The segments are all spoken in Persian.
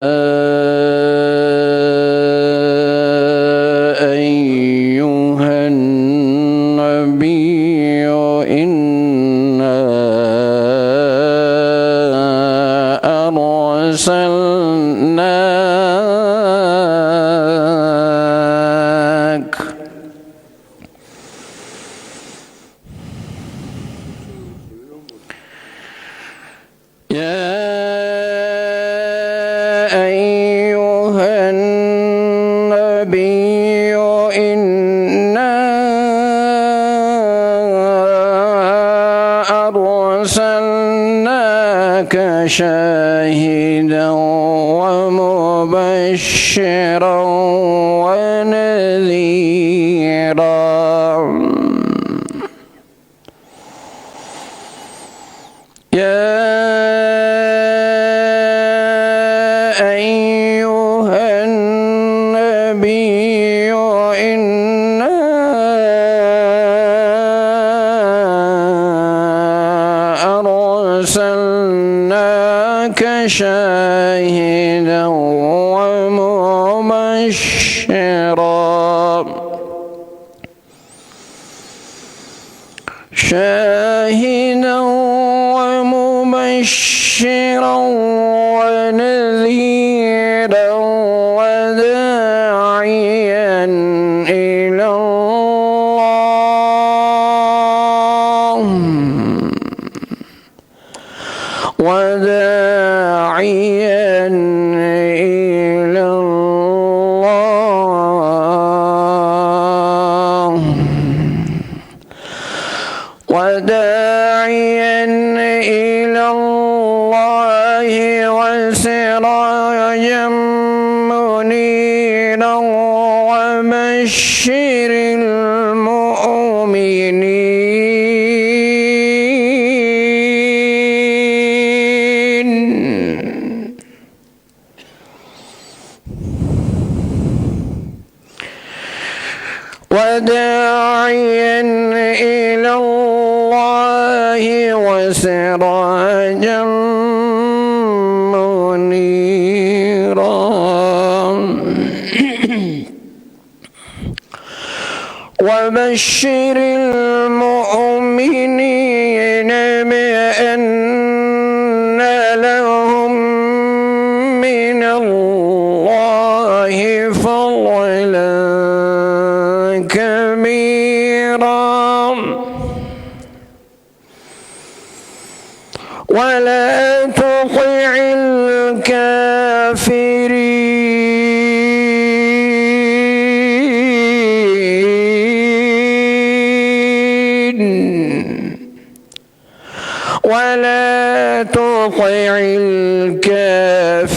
أيها النبي إنا أرسلناك شاهدا ومبشرا ونذيرا يا أيها النبي إنا أرسلناك شاهدا ومبشرا ونذيرا وداعيا إلى الله وسراجا منيرا وبشر المؤمنين وداعيا إلى الله وسراجا منيرا وبشر المؤمنين بأن لهم من الله فضلا كبيرا ولا تطع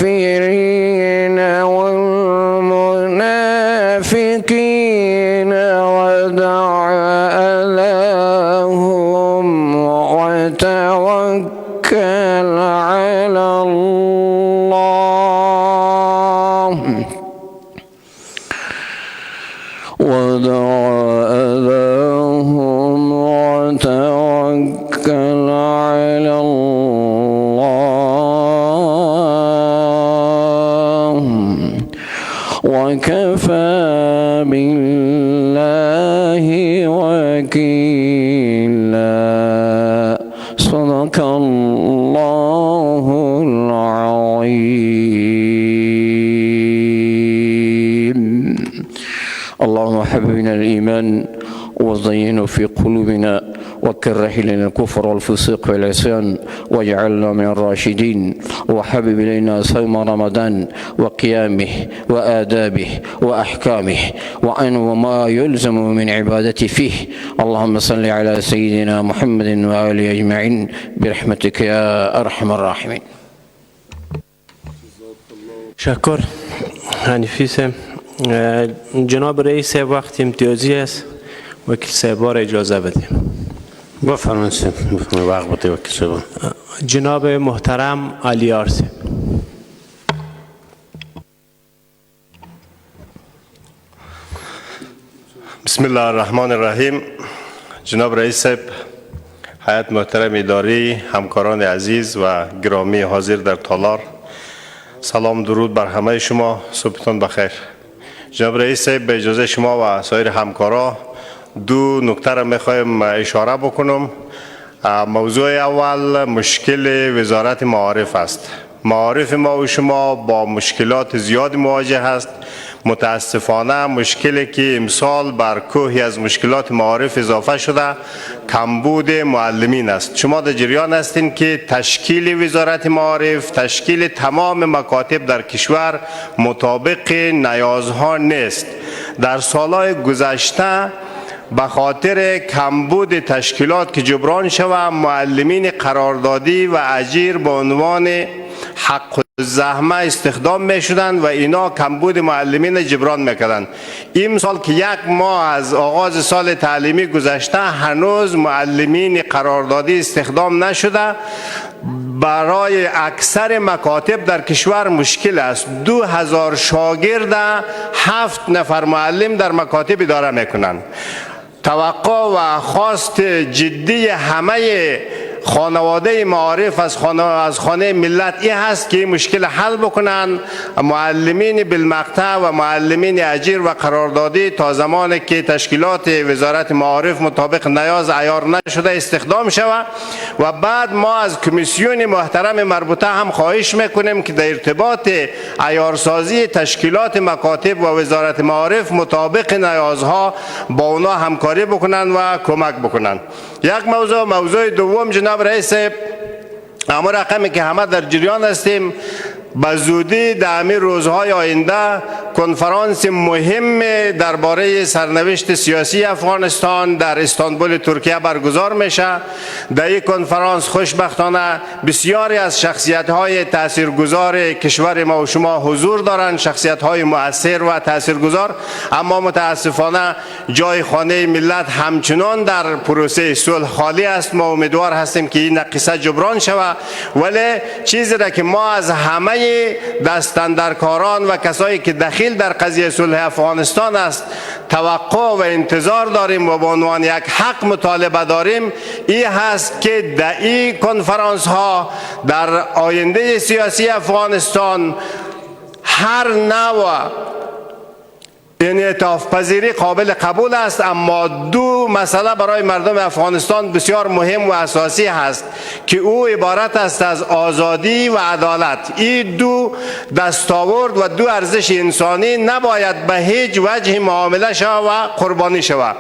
الكافرين والمنافقين ودع أذاهم وتوكل على الله ودع أذاهم وتوكل على الله وكفى بالله وكيلا صدق الله العظيم. اللهم حببنا الإيمان وزينه في قلوبنا وكره إلينا الكفر والفسوق والعصيان واجعلنا من الراشدين وحبب إلينا صوم رمضان وقيامه وآدابه وأحكامه وما يلزم من عبادته فيه. اللهم صل على سيدنا محمد وآله أجمعين برحمتك يا أرحم الراحمين. شکر حنیفیسم. جناب رئیس وقت امتیازی است وکیل صاحب اجازه بدیم. بفرمایید وقت بده وکیل صاحب. جناب محترم علی آرسی. بسم الله الرحمن الرحیم. جناب رئیس هیئت محترم اداری، همکاران عزیز و گرامی حاضر در تالار، سلام درود بر همه شما. صبحتون بخیر. جناب رئیس، به اجازه شما و سایر همکارا دو نکته را میخوایم اشاره بکنم. موضوع اول مشکل وزارت معارف است. معارف ما و شما با مشکلات زیاد مواجه است. متاسفانه مشکلی که امسال بر کوهی از مشکلات معارف اضافه شده کمبود معلمین است. شما در جریان هستین که تشکیل وزارت معارف، تشکیل تمام مکاتب در کشور مطابق نیازها نیست. در سالهای گذشته به خاطر کمبود تشکیلات که جبران شود، معلمین قراردادی و اجیر به عنوان حق زحمه استخدام می شدند و اینا کمبود معلمین جبران میکردند. این سال که یک ماه از آغاز سال تعلیمی گذشته هنوز معلمین قراردادی استخدام نشده. برای اکثر مکاتب در کشور مشکل است. 2000 شاگرد 7 نفر معلم در مکاتب اداره میکنند. توقع و خواست جدی همه خانواده معارف از خانه ملت این هست که این مشکل حل بکنن. معلمین بالمقطع و معلمین اجیر و قراردادی تا زمانی که تشکیلات وزارت معارف مطابق نیاز عیار نشده استخدام شود و بعد ما از کمیسیون محترم مربوطه هم خواهش میکنیم که در ارتباط عیارسازی تشکیلات مکاتب و وزارت معارف مطابق نیازها با اونا همکاری بکنن و کمک بکنن. یک موضوع دوم جناب رئیس، اما رقمی که همه در جریان هستیم، به زودی در همین روزهای آینده کنفرانس مهم درباره سرنوشت سیاسی افغانستان در استانبول ترکیه برگزار میشه. در این کنفرانس خوشبختانه بسیاری از شخصیت‌های تاثیرگذار کشور ما و شما حضور دارند، شخصیت‌های مؤثر و تاثیرگذار، اما متاسفانه جای خانه ملت همچنان در پروسه صلح خالی است. ما امیدوار هستیم که این نقصه جبران شود، ولی چیزی را که ما از همه دستاندرکاران و کسایی که دخیل در قضیه صلح افغانستان است توقع و انتظار داریم و به عنوان یک حق مطالبه داریم، این هست که در این کنفرانس ها در آینده سیاسی افغانستان هر نوع انعطاف پذیری قابل قبول است، اما دو مسئله برای مردم افغانستان بسیار مهم و اساسی هست که او عبارت است از آزادی و عدالت. این دو دستاورد و دو ارزش انسانی نباید به هیچ وجه معامله شود و قربانی شود.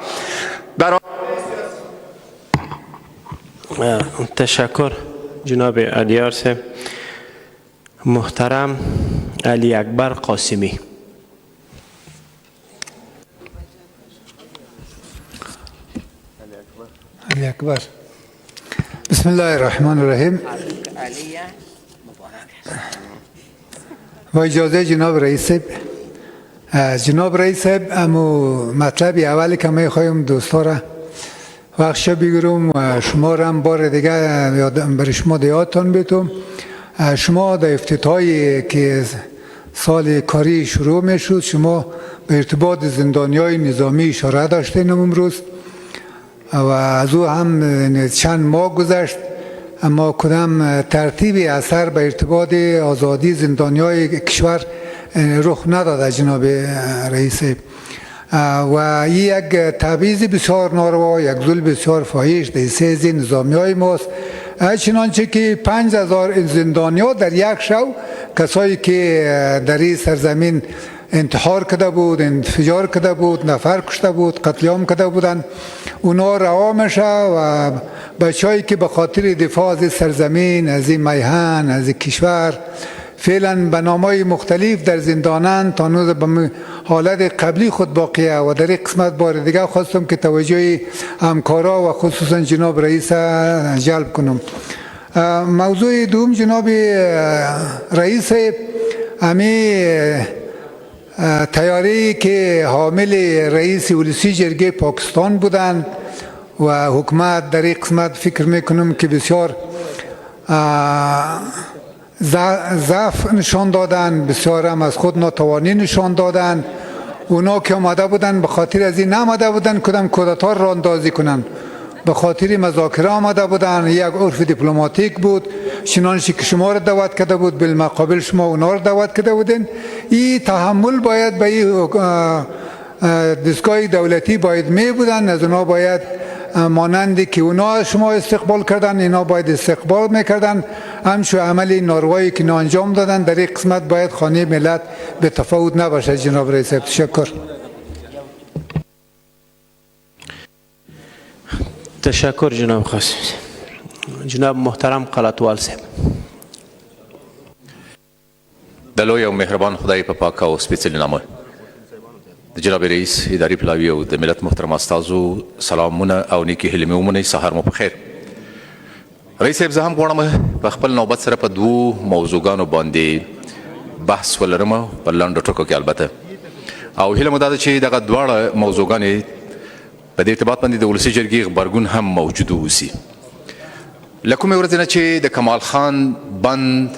تشکر جناب علیارس. محترم علی اکبر قاسمی. علی اکبر. بسم الله الرحمن الرحیم. با اجازه جناب رئیس، جناب رئیس امو مطلب اولی که می خواهیم دوستا را وقتش بگیرم و شما را هم بار دیگه برای شما دیاتان بیتم. شما در افتتاحی که سال کاری شروع می شد شما به ارتباط زندانیای نظامی اشاره داشتین امروز و از او هم چند ماه گذشت، اما کدام ترتیبی اثر به ارتباط آزادی زندانیای کشور رخ نداده جناب رئیس و این یک تبعیض بسیار ناروا، یک ظلم بسیار فاحش در سه نظامیای ماست، چنانچه که 5000 زندانیا در یک شو، کسایی که در این سرزمین انتحار کرده بود، انفجار کرده بود، نفر کشته بود، قتل عام کرده بودند، اونا رها میشه و بچه‌هایی که به خاطر دفاع از سرزمین، از این میهن، از این کشور فعلا به نام‌های مختلف در زندانند تا هنوز به حالت قبلی خود باقیه. و در این قسمت بار دیگه خواستم که توجه همکارا و خصوصا جناب رئیس جلب کنم. موضوع دوم جناب رئیس، امی تیاری که حامل رئیس ولسی جرگه پاکستان بودند و حکومت در این قسمت فکر میکنم که بسیار ضعف نشان دادن، بسیار هم از خود ناتوانی نشان دادن. اونا که آمده بودن به خاطر از این نامده بودن کدام کودتا را اندازی کنن. به خاطر مذاکره آمده بودن، یک عرف دیپلماتیک بود، چنانچه که شما را دعوت کرده بود بالمقابل شما اونا را دعوت کرده بودین. این تحمل باید به این دستگاه دولتی باید می بودن، از اونا باید مانندی که اونا شما استقبال کردن اینا باید استقبال میکردن. همچون عمل ناروایی که انجام دادن در این قسمت باید خانه ملت به تفاوت نباشه. جناب رئیس صاحب تشکر. تشکر جناب قاسمی. جناب محترم قلاتوال صاحب. د لوی او مهربان خدای په پاک او سپېڅلي نامه د جناب رئیس اداري پلاوي او د ملت محترم استازو سلامونه او نیکې هیلې مې ومنئ. سهار مو په خیر. رئیس صاحب، زه هم غواړم په خپل نوبت سره په دوو موضوعګانو باندې بحث ولرم، په لنډو ټکو کې البته. او هیله مو دا ده چې دغه دواړه موضوعګانې په دې ارتباط باندې د ولسي جرګې غبرګون هم موجود واوسي. له کومې ورځې نه چې د کمال خان بند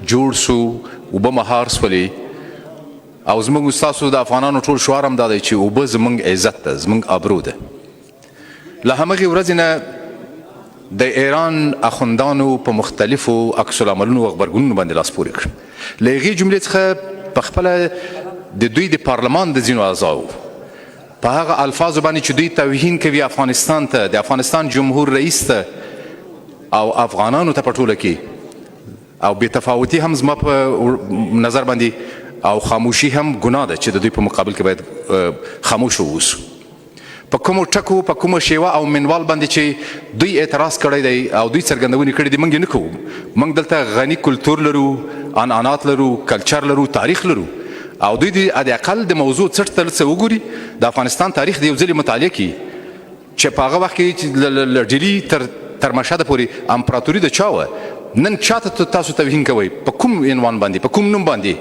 جوړ سو، اوبه مهار سولې، او زموږ ستاسو د افغانانو ټول شعار هم دا دی چې اوبه زموږ عزت ده، زموږ ابرو ده. له همغې ورځې نه د ایران اخوندانو په مختلفو عکس العملونو او غبرګونونو باندې لاس پورې کړ. له هغې جملې څخه په خپله د دوی د پارلمان د ځینو اعضاو په هغه الفاظو باندې چې دوی توهین کوي افغانستان ته، د افغانستان جمهور رئیس ته او افغانانو ته په ټوله کې، او بې تفاوتي هم زما په نظر باندې او خاموشي هم ګناه ده چې د دوی په مقابل کې باید خاموش واوسو. په کومو ټکو، په کومه شیوه او منوال باندې چې دوی اعتراض کړی دی او دوی څرګندونې کړي دي، موږ یې نه کوو. موږ دلته غني کلتور لرو، عنعنات لرو، کلچر لرو، تاریخ لرو، او دوی د اقل د موضوع څټ ته څه وګوري، د افغانستان تاریخ د یو ځلې مطالعه کړي چې په هغه وخت کې له ډیلي تر مشهده پورې امپراتوري د چا وه. نن چاته تاسو توهین کوئ؟ په کوم عنوان باندې، په کوم نوم باندې؟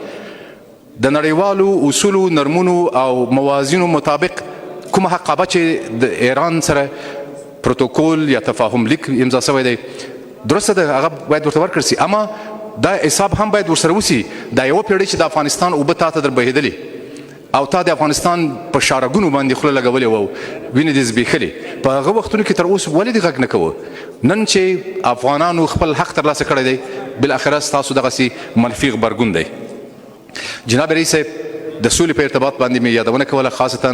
د نړیوالو اصولو، نرمونو او موازینو مطابق کومه حقابه چې د ایران سره پروتوکول یا تفاهم لیک امضا شوی دی، درسته ده، هغه باید ورته ورکړل سي. اما دا حساب هم باید ورسره وسي. دا یوه پیړۍ چې د افغانستان اوبه تا ته در بهېدلې او تا د افغانستان په شارګونو باندې خوله لګولې وه، وینې دې زبېښلې، په هغه وختونو کې تر اوسه ولې دې غږ نه کوه؟ نن چې افغانانو خپل حق ترلاسه کړی دی، بالاخره ستاسو دغسې منفي غبرګون دی. جناب رئیس صاحب، د سولې په ارتباط باندې مې یادونه کوله، خاصتا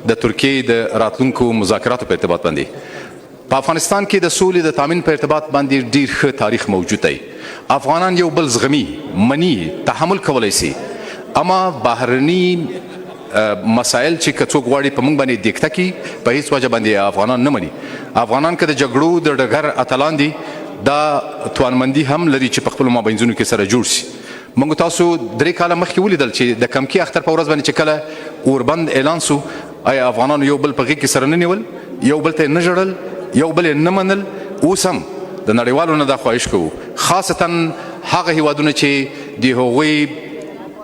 د ترکیې د راتلونکو مذاکراتو په ارتباط باندې. په افغانستان کې د سولې د تامین په ارتباط باندې ډیر ښه تاریخ موجود دی. افغانان یو بل زغمي، مني، تحمل کولی سي. اما بهرني مسایل چې که څوک غواړي په موږ باندې دیکته کړي، په هیڅ وجه باندې افغانان نه مني. افغانان که د جګړو د ډګر اتلان دي، دا توانمندي هم لري چې په خپلو مابینځونو کې سره جوړ شي. موږ تاسو 3 کاله مخکې ولیدل چې د کمکي اختر په ورځ باندې چې کله اوربند اعلان سو، آیا افغانانو یو بل په غېږ کې سره نه نیول، یو بل ته یې نه ژړل، یو بل یې نه منل؟ اوس هم د نړیوالو نه دا خواهش کوو، خاصتا هغه هیوادونه چې د هغوی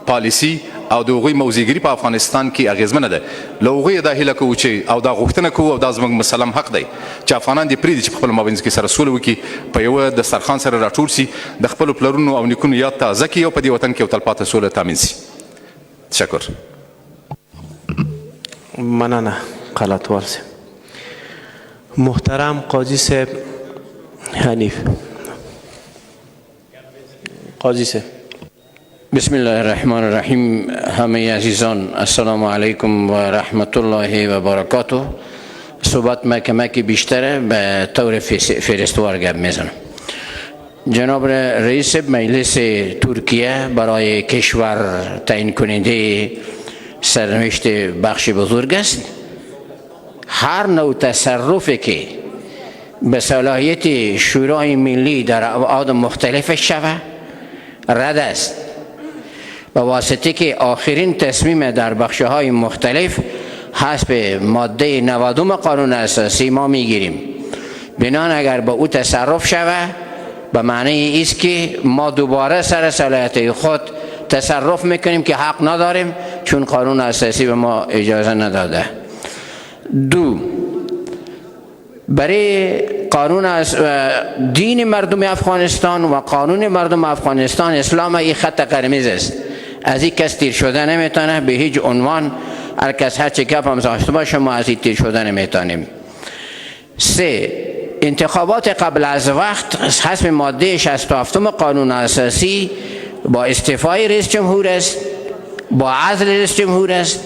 پالیسي او د هغوی موضوعګري په افغانستان کې اغیزمنه ده، له هغوی دا هیله کوو چې او دا غوښتنه کوو او دا زموږ مسلم حق دی چې افغانان دې پرېږدي چې په خپلو مابینځ کې سره سوله وکړي، په یوه دسترخوان سره راټول سي، د خپلو پلرونو او نیکونو یاد تازه کړي او په دې وطن کې یو تلپاته سوله تامین سي. تشکر. مننه قلاتوال صاحب. محترم قاضی صاحب حنیف. قاضی صاحب. بسم الله الرحمن الرحیم. همه عزیزان السلام علیکم و رحمت الله و برکاته. صحبت مکمک بیشتره به طور فرستوار گپ میزنم. جناب رئیس مجلس ترکیه برای کشور تعیین کننده سرنوشت بخش بزرگ است. هر نوع تصرفی که به صلاحیت شورای ملی در ابعاد مختلف شود رد است. به واسطه که آخرین تصمیم در بخش‌های مختلف حسب ماده 90 قانون اساسی ما میگیریم. بنان اگر به او تصرف شود به معنی است که ما دوباره سر صلاحیت خود تصرف میکنیم که حق نداریم، چون قانون اساسی به ما اجازه نداده. 2. برای قانون دین مردم افغانستان و قانون مردم افغانستان اسلام این خط قرمز است. از این کس تیر شده نمیتونه به هیچ عنوان. هر کس هر چه گپ هم داشته باشه ما از این تیر شده نمیتونیم. 3. انتخابات قبل از وقت حسب ماده 67 قانون اساسی با استعفای رئیس جمهور است، با عزل رئیس جمهور است،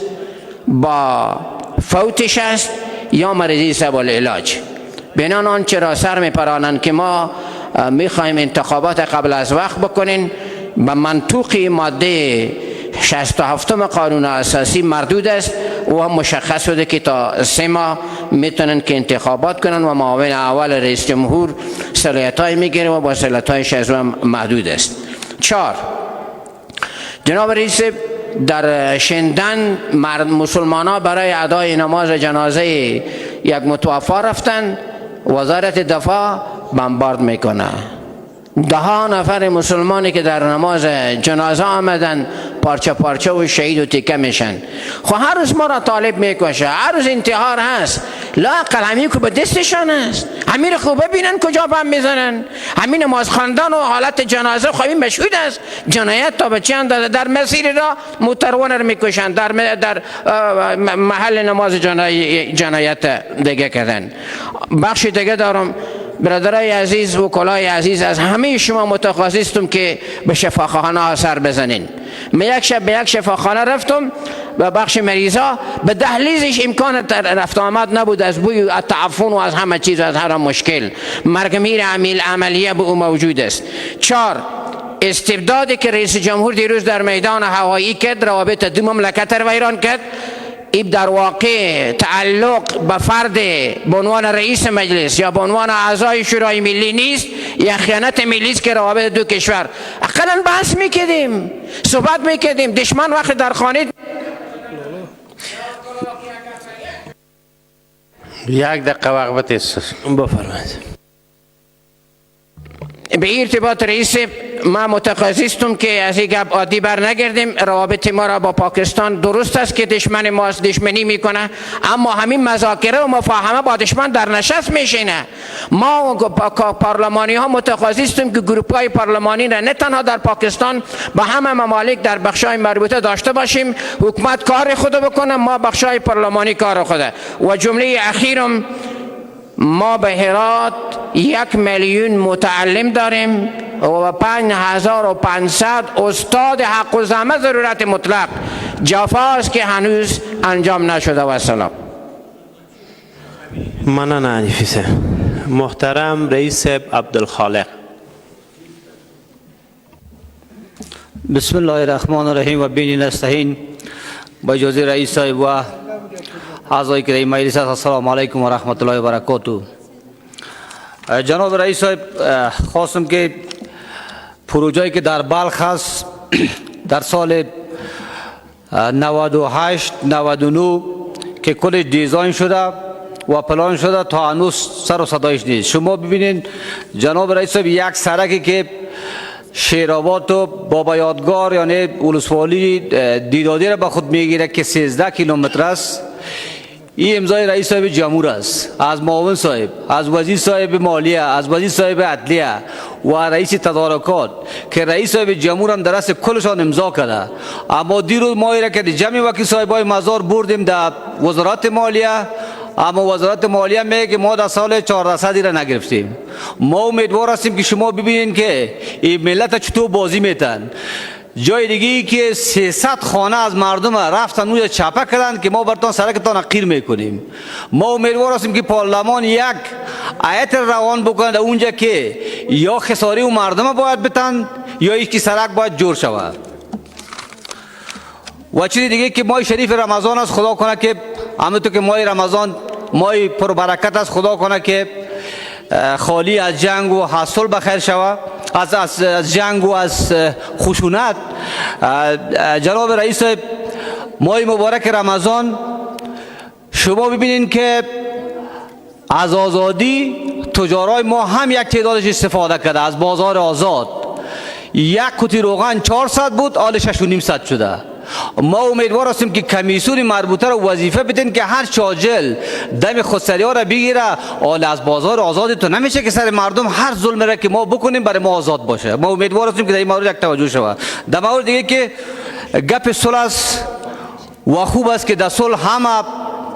با فوتش است یا مریضی سبب العلاج. بنان آنچه را سر میپرانند که ما میخوایم انتخابات قبل از وقت بکنین، به منطوق ماده 67 قانون اساسی مردود است و هم مشخص شده که تا 3 ماه میتونن که انتخابات کنن و معاون اول رئیس جمهور صلاحیت‌های میگیره و با صلاحیت‌هایش از هم محدود است. 4. جناب رئیس در شندن مسلمان ها برای ادای نماز جنازه یک متوفی رفتن، وزارت دفاع بمبارد میکنه. 10 نفر مسلمانی که در نماز جنازه آمدن پارچه پارچه و شهید و تیکه میشن. خب هر روز ما را طالب میکشه، هر روز انتحار هست، لااقل همین که به دستشان است، همین خوب ببینن کجا بم میزنن، همین نماز خواندن و حالت جنازه خب این مشهود است. جنایت تا به چه اندازه در مسیر را موترونر میکشن، در محل نماز جنایت دیگه کردن. بخش دیگه دارم. برادرای عزیز، وکلای عزیز، از همه شما متخصصتم که به شفاخانه ها سر بزنین. من یک شب به یک شفاخانه رفتم و بخش مریضا به دهلیزش امکان رفت آمد نبود، از بوی تعفن و از همه چیز، از هر مشکل مرگ میر عملیه به او موجود است. 4. استبدادی که رئیس جمهور دیروز در میدان هوایی کرد، روابط دو مملکت را ویران کرد، این در واقع تعلق به فرد به عنوان رئیس مجلس یا به عنوان اعضای شورای ملی نیست، یا خیانت ملی است که روابط دو کشور. اقلا بحث میکردیم، صحبت میکردیم. دشمن وقت در خانه 1 دقیقه وقت است. بفرمایید. به ارتباط رئیس، ما متخصصم که از این گپ عادی بر نگردیم. روابط ما را با پاکستان درست است که دشمن ماست، دشمنی میکنه، اما همین مذاکره و مفاهمه با دشمن در نشست میشینه. ما پارلمانی ها متخصصیم که گروپ های پارلمانی را نه تنها در پاکستان با همه ممالک در بخش های مربوطه داشته باشیم، حکومت کار خود بکنه، ما بخش های پارلمانی کار خود. و جمله اخیرم، ما به هرات 1 میلیون متعلم داریم و 5500 استاد حق و زحمه ضرورت مطلق. جفاست که هنوز انجام نشده. و سلام. مننه نفیسه. محترم رئیس عبدالخالق. بسم الله الرحمن الرحیم و بین نستعین. با اجازه رئیس صاحب و اعضای که مجلس است، السلام علیکم و رحمت الله و برکاته. جناب رئیس صاحب، خواستم که پروژه‌ای که در بلخ است در سال 98 99 که کل دیزاین شده و پلان شده تا هنوز سر و صدایش نیست. شما ببینید جناب رئیس صاحب، یک سرکی که شیرآباد و بابا یادگار یعنی ولسوالی دیدادی را به خود میگیره که 13 کیلومتر است، این امضای رئیس صاحب جمهور است، از معاون صاحب، از وزیر صاحب مالیه، از وزیر صاحب عدلیه و رئیس تدارکات که رئیس صاحب جمهور هم درست کلشان امضا کرده. اما دیروز ما را که جمعی وکیل صاحبای مزار بردیم در وزارت مالیه، اما وزارت مالیه میگه که ما در سال 1400 را نگرفتیم. ما امیدوار هستیم که شما ببینید که این ملت چطور بازی میتن. جای دیگه که 300 خانه از مردم رفتن اونجا چپه کردن که ما براتون سرکتان قیر میکنیم. ما امیدوار هستیم که پارلمان یک آیت روان بکنه اونجا که یا خساری و مردم باید بتن یا ایشکی سرک باید جور شود. و چیز دیگه که ماه شریف رمضان است، خدا کنه که همونطور که ماه رمضان ماه پر برکت است، خدا کنه که خالی از جنگ و حاصل بخیر شود، از جنگ و از خشونت. جناب رئیس ماه مبارک رمضان شما ببینید که از آزادی تجارای ما هم یک تعدادش استفاده کرده. از بازار آزاد 1 کتی روغن 400 بود، حال 6.5 شده. ما امیدوار هستیم که کمیسیون مربوطه را وظیفه بدین که هر چاجل دم خودسری ها را بگیره. حال از بازار آزاد تو نمیشه که سر مردم هر ظلم را که ما بکنیم برای ما آزاد باشه. ما امیدوار هستیم که در این مورد یک توجه شود. در مورد دیگه که گپ صلح است و خوب است که در صلح همه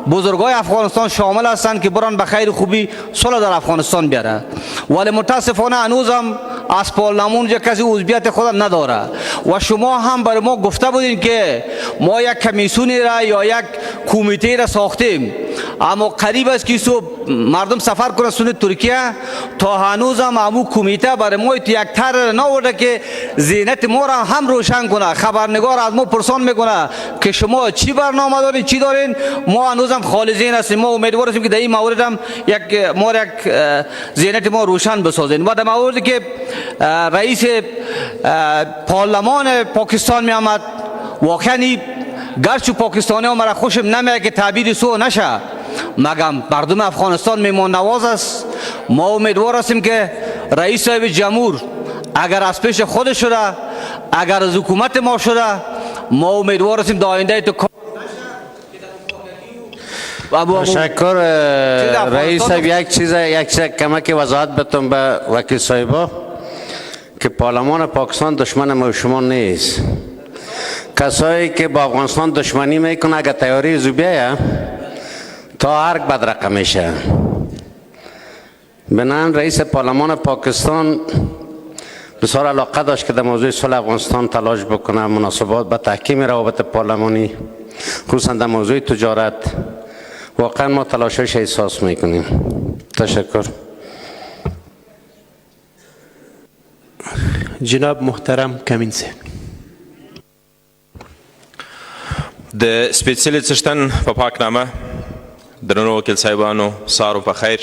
بزرگای افغانستان شامل هستند که بران به خیر خوبی صلح در افغانستان بیاره، ولی متاسفانه هنوزم از پارلمان کسی عضویت خود نداره و شما هم برای ما گفته بودین که ما یک کمیسیونی را یا یک کمیته را ساختیم، اما قریب است که مردم سفر کنه سوی ترکیه، تا هنوزم همون کمیته برای ما یک طرح نآورده که ذهنیت ما را هم روشن کنه. خبرنگار از ما پرسان میکنه که شما چی برنامه دارین، چی دارین، ما هنوزم خالی ذهن هستیم. ما امیدوار هستیم که در این مورد هم یک ذهنیت ما روشن بسازین. و در موردی که رئیس پارلمان پاکستان می آمد، واقعا گرچه پاکستانی ها مرا خوشم نمیاد که تعبیر سو نشه، مگم مردم افغانستان میمان نواز است. ما امیدوار هستیم که رئیس صاحب جمهور اگر از پیش خود شده، اگر از حکومت ما شده، ما امیدوار هستیم در آینده تو تشکر رئیس صاحب. یک چیز کمک وضاحت بتون به وکیل صاحبا که پارلمان پاکستان دشمن ما شما نیست. کسایی که با افغانستان دشمنی میکنه اگر تیاری زوبیه تا هرگ بدرقه میشه. بنان رئیس پارلمان پاکستان بسیار علاقه داشت که در موضوع صلح افغانستان تلاش بکنه، مناسبات به تحکیم روابط پارلمانی خصوصا در موضوع تجارت. واقعا ما تلاشش احساس میکنیم. تشکر. جناب محترم کمینسه. د سپیڅلي څښتن په پاکنامه درنو وکیل صاحبانو سهار په خیر.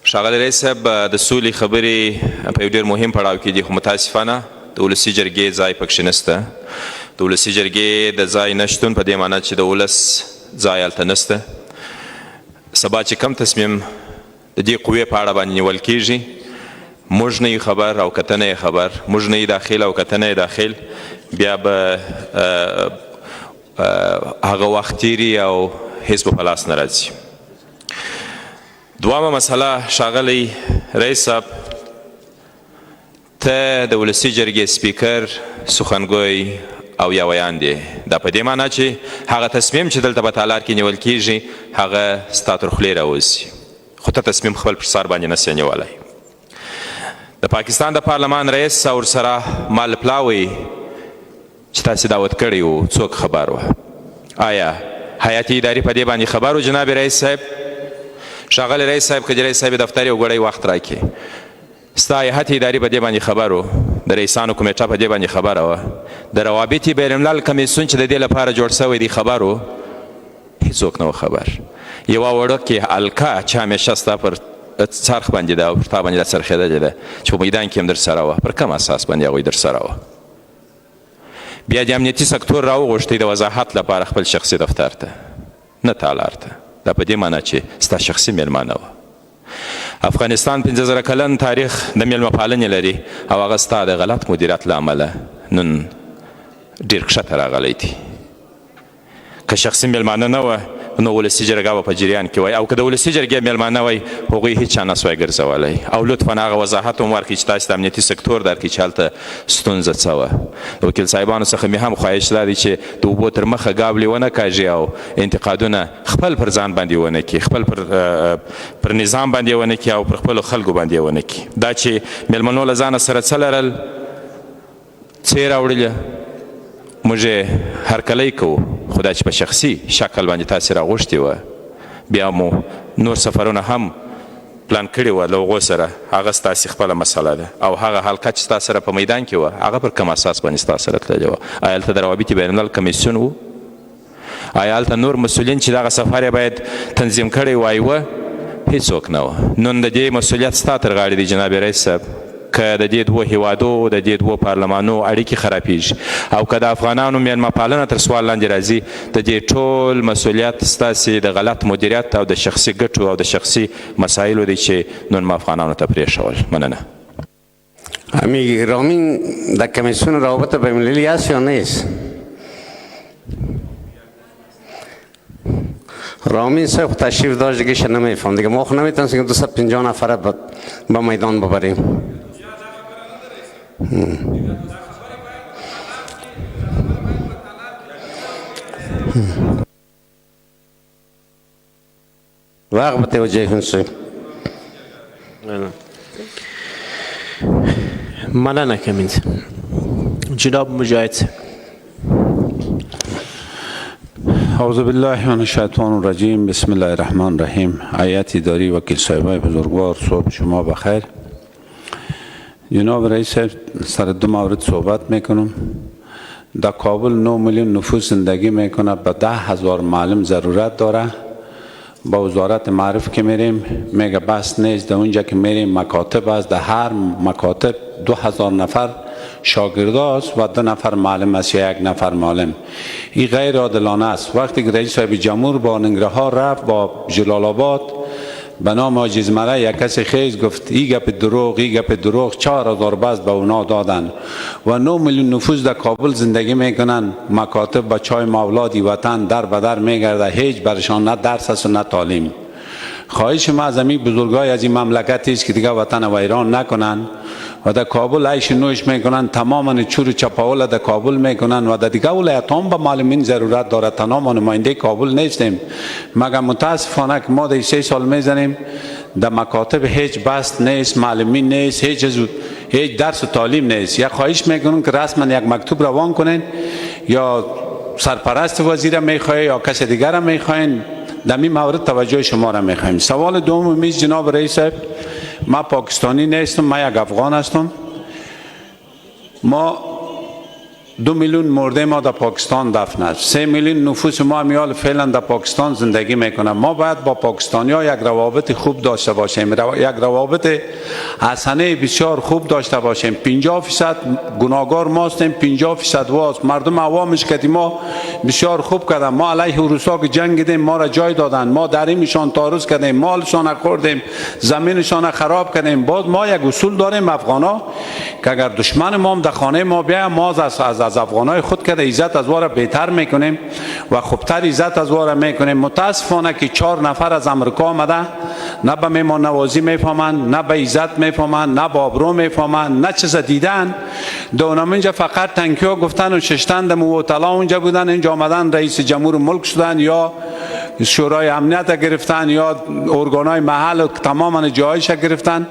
ښاغلی رئیس صاحب د سولې خبرې په یو ډېر مهم پړاو کې دي، خو متاسفانه د ولسي جرګې ځای پکښې نشته. د ولسي جرګې د ځای نشتون په دې معنی چې د ولس ځای هلته نشته. سبا چې کم تصمیم د دې قوې په اړه باندې نیول کېږي، موږ نه یو خبر او کته نه یې خبر، موږ نه یې داخل او کته نه یې داخل، بیا به هغه وخت تیري او هیڅ به په لاس نه راځي. دوامه مسله ښاغلی رئیس صاحب، ته د ولسي جرګې سپیکر، سخنګوی او یا ویان دی. دا په دې معنی چې هغه تصمیم چې دلته په تالار کې نیول کېږي هغه ستا تر خولې راوځي، خو ته تصمیم خپل پر سر باندې نسې نیولی. د پاکستان د پارلمان رئیس او ورسره مال پلاوی چې تاسې دعوت کړی و، څوک خبر و؟ آیا هیات اداري په دې باندې خبر و جناب رئیس صاحب؟ ښاغلی رئیس صاحب، که د رئیس صاحب دفتر یو ګړی وخت راکړي، ستا هیات اداري په دې باندې خبر و، د رئیسانو کمیټه په دې باندې خبره وه، د روابط بین الملل کمیسیون چې د دې لپاره جوړ شوی دی خبر و؟ هېڅوک نه و خبر. یوه وړوکې الکه چې همیشه ستا پر څرخ باندې ده او پر تا باندې راڅرخېدلې ده چې په میدان کې هم در سره وه، پر کوم اساس باندې هغوی در سره وه؟ بیا د امنیتي سکتور راوغوښتی د وضاحت لپاره خپل شخصي دفتر ته، نه تالار ته. دا په دې معنی چې ستا شخصي میلمانه وه. افغانستان 15,000 کلن تاریخ د میلمه پالنې لري او هغه ستا د غلط مدیریت له امله نن ډېر کښته راغلی دی. که شخصي میلمانه نه وه نو ولسي جرګه به په جریان کې وای، او که د ولسي جرګې میلمانه وای هغوی هېڅ چا نه سوای ګرځولی. او لطفا هغه وضاحت هم ورکړي چې تاسې د امنیتي سکتور درکړي چې هلته ستونزه څه وه. د وکیل صاحبانو څخه مې هم خواهش دا دی چې د اوبو تر مخه ګاولې ونه کاږي او انتقادونه خپل پر ځان باندې ونه کړي، خپل پر نظام باندې ونه کړي او پر خپلو خلکو باندې ونه کړي. دا چې میلمنو له ځانه سره څه لرل، څه یې راوړله، موږ یې هرکلی کوو، خو دا چې په شخصي شکل باندې تاسې راغوښتې وه، بیا مو نور سفرونه هم پلان کړي وه له هغو سره، هغه ستاسې خپله مسله ده. او هغه حلقه چې ستا سره په میدان کې وه هغه پر کوم اساس باندې ستا سره تللې وه؟ آیا هلته د روابط بین الملل کمیسیون و؟ آیا هلته نور مسؤلین چې دغه سفر یې باید تنظیم کړی وای وه؟ هېڅوک نه وه. نن د دې مسؤلیت ستا تر غاړې دی جناب رئیس صاحب. که د دې دوو هیوادو د دې دوو پارلمانو اړیکې خرابیږي او که د افغانانو میلمه پالنه تر سوال لاندې راځي، د دې ټول مسؤلیت ستاسې د غلط مدیریت او د شخصي ګټو او د شخصي مسایلو دی چې نن ما افغانانو ته پرېښول. مننه. امی رامین در کمیسیون روابط بین المللی هست یا نیست؟ رامین صاحب تشریف داشت دیگه شه نمیفهم دیگه، ما خود نمیتونستیم که 250 نفره به میدان ببریم. وقت بتوجه کنید. مننه کمید. جناب مجاهد صاحب. اعوذ بالله من الشیطان الرجیم. بسم الله الرحمن الرحیم. هیئت اداری وکیل صاحبای بزرگوار، صبح شما بخیر. جناب رئیس، سر دو مورد صحبت میکنم. در کابل 9 میلیون نفوس زندگی میکنه، به 10,000 معلم ضرورت داره. با وزارت معرف که میریم میگه بس نیست. در اونجا که میریم مکاتب است، در هر مکاتب 2000 نفر شاگرد است و 2 نفر معلم است یا 1 نفر معلم. این غیر عادلانه است. وقتی که رئیس صاحب جمهور با ننگرهار رفت با جلال آباد به نام عاجز مره، یک کسی خیز گفت ای گپ دروغ، ای گپ دروغ. 4000 بس به اونا دادن و 9 میلیون نفوس در کابل زندگی میکنن. مکاتب با چای مولادی وطن در بدر میگرده، هیچ برشان نه درس است و نه تعلیم. خواهش ما از این بزرگای از این مملکت است که دیگه وطن ویران نکنن و در کابل عیش نوش میکنن. تماما چور چپاول در کابل میکنن و در دیگه ولایت هم به معلمین ضرورت داره. تنها نماینده کابل نیستیم، مگر متاسفانه که ما در 3 سال میزنیم در مکاتب هیچ بست نیست، معلمین نیست، هیچ درس و تعلیم نیست. یا خواهش میکنم که رسما یک مکتوب روان کنین، یا سرپرست وزیر میخواه یا کسی دیگر میخواین، در این مورد توجه شما را میخوایم. سوال دوم میز جناب رئیس صاحب، ما پاکستانی نیستم، ما یک افغان هستم. ما 2 میلیون مرده ما در پاکستان دفن است. 3 میلیون نفوس ما میال فعلا در پاکستان زندگی میکنه. ما باید با پاکستانی ها یک روابط خوب داشته باشیم، یک روابط حسنه بسیار خوب داشته باشیم. 50% گناهگار ما هستیم، 50% واست. مردم عوامش که ما بسیار خوب کردن. ما علیه روسا که جنگ دیدیم، ما را جای دادن، ما دریمشان تعرض کردیم، مالشان خوردیم، زمینشان خراب کردیم. باز ما یک اصول داریم افغانا که اگر دشمن ما در خانه ما بیاید، ما از افغانای خود که عزت از واره بهتر میکنیم و خوبتر عزت از واره میکنیم. متاسفانه که 4 نفر از امریکا آمده، نه به مهمان نوازی میفهمند، نه به عزت میفهمند، نه به آبرو میفهمند، نه چیز دیدن. دونم اینجا فقط تنکیو گفتن و ششتن در موطلا اونجا بودن، اینجا آمدن رئیس جمهور ملک شدن یا شورای امنیت گرفتن یا ارگانای محل تماما جایش گرفتن.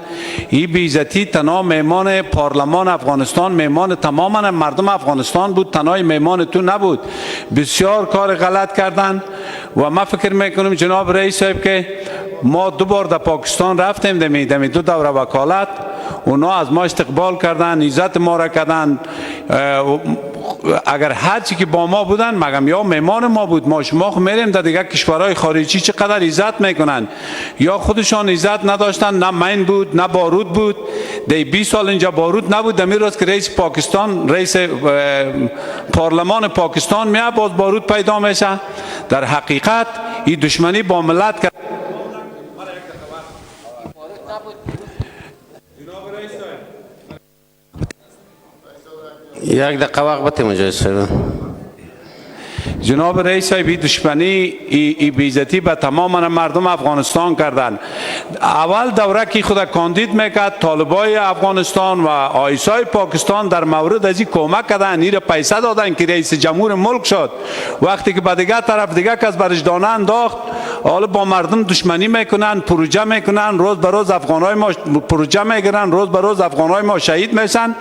این بی‌عزتی تنها مهمان پارلمان افغانستان، مهمان تماما مردم افغانستان بود، تنهای مهمان تو نبود. بسیار کار غلط کردن و ما فکر میکنم جناب رئیس صاحب که ما 2 بار در پاکستان رفتیم دمی 2 دوره وکالت، اونا از ما استقبال کردن، عزت ما را کردن. اگر هر چی که با ما بودن مگم یا مهمان ما بود. ما شما میریم در دیگه کشورهای خارجی چقدر عزت میکنن، یا خودشان عزت نداشتن، نه مین بود نه بارود بود. در 20 سال اینجا بارود نبود. دمی روز که رئیس پاکستان، رئیس پارلمان پاکستان میاد، باز بارود پیدا میشه. در حقیقت این دشمنی با ملت کرد. یک دقیقه وقت بده مجاهد صاحب. جناب رئیس صاحب، دشمنی ای بیزتی به تمام مردم افغانستان کردن. اول دوره که خود کاندید میکرد، طالبای افغانستان و آیسای پاکستان در مورد از این کمک کردن، این پیسه دادن که رئیس جمهور ملک شد. وقتی که به دیگه طرف دیگه کس برش دانه انداخت، حالا با مردم دشمنی میکنن، پروژه میکنن، روز به روز افغانای ما پروژه میگیرن، روز به روز افغانای ما شهید میشن.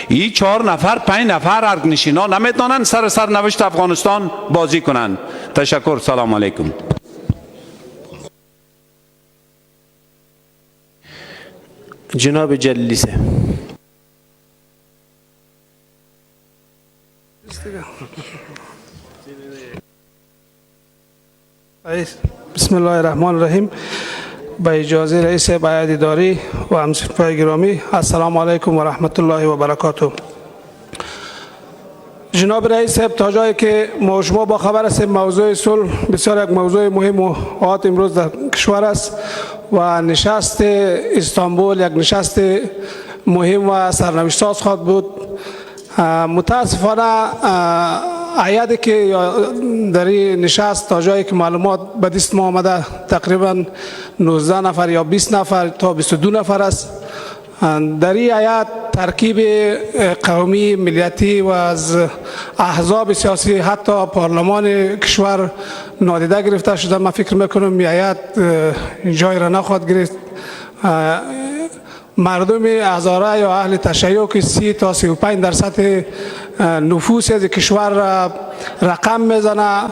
این 4 نفر 5 نفر ارگنشینا نمیتونن سر نوشت افغانستان بازی کنن. تشکر. سلام علیکم. جناب جلیلی صاحب. بسم الله الرحمن الرحیم. با اجازه رئیس هیئت اداری و همصنفان گرامی، السلام علیکم و رحمت الله و برکاته. جناب رئیس صاحب، تا جایی که ما شما با خبر هستیم، موضوع صلح بسیار یک موضوع مهم و حیاتی امروز در کشور است و نشست استانبول یک نشست مهم و سرنوشت ساز خواهد بود. متاسفانه عیادی که در این نشست تا جایی که معلومات به دست ما آمده تقریبا 19 نفر یا 20 نفر تا 22 نفر است. در این عیاد ترکیب قومی، ملیتی و از احزاب سیاسی حتی پارلمان کشور نادیده گرفته شده. من فکر میکنم هیئت جای را نخواهد گرفت. مردم هزاره یا اهل تشیع که 30 تا 35% نفوس از کشور رقم میزنه،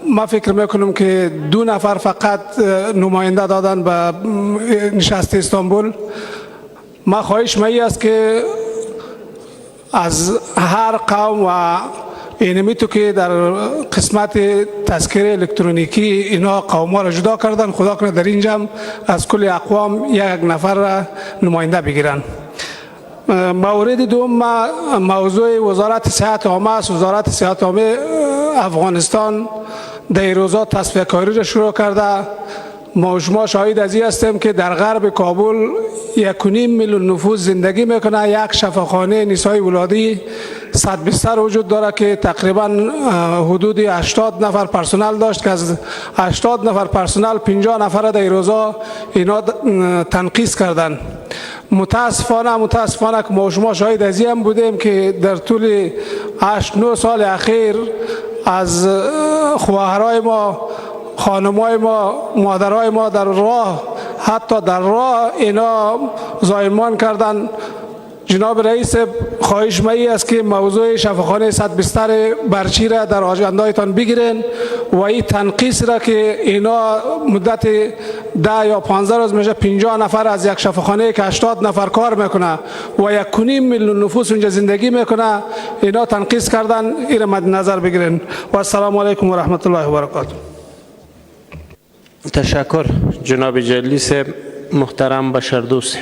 ما فکر میکنم که 2 نفر فقط نماینده دادن به نشست استانبول. ما خواهش می است که از هر قوم و اینمی تو که در قسمت تذکره الکترونیکی اینا قوم ها را جدا کردن، خدا کنه در اینجا از کل اقوام 1 نفر را نماینده بگیرن. مورد دوم موضوع وزارت صحت عامه است. وزارت صحت عامه افغانستان در روزا تصفیه کاری را شروع کرده. ما شما شاهد از این هستیم که در غرب کابل 1.5 میلیون نفوس زندگی میکنه. یک شفاخانه نسای ولادی 100 بستر وجود داره که تقریبا حدود 80 نفر پرسنل داشت که از 80 نفر پرسنل 50 نفر در روزا اینا تنقیص کردن. متاسفانه که ما شما شاهد از این بودیم که در طول 8-9 سال اخیر از خواهرای ما، خانمای ما، مادرای ما در راه، حتی در راه اینا زایمان کردن. جناب رئیس خواهش می است که موضوع شفاخانه 100 بستر برچی را در آجندایتان بگیرین و این تنقیص را که اینا مدت 10 یا 15 روز میشه 50 نفر از یک شفاخانه که 80 نفر کار میکنه و 1.5 میلیون نفوس اونجا زندگی میکنه، اینا تنقیص کردن. این را مد نظر بگیرین. و السلام علیکم و رحمت الله و برکاته. تشکر جناب جلیس محترم بشردوست.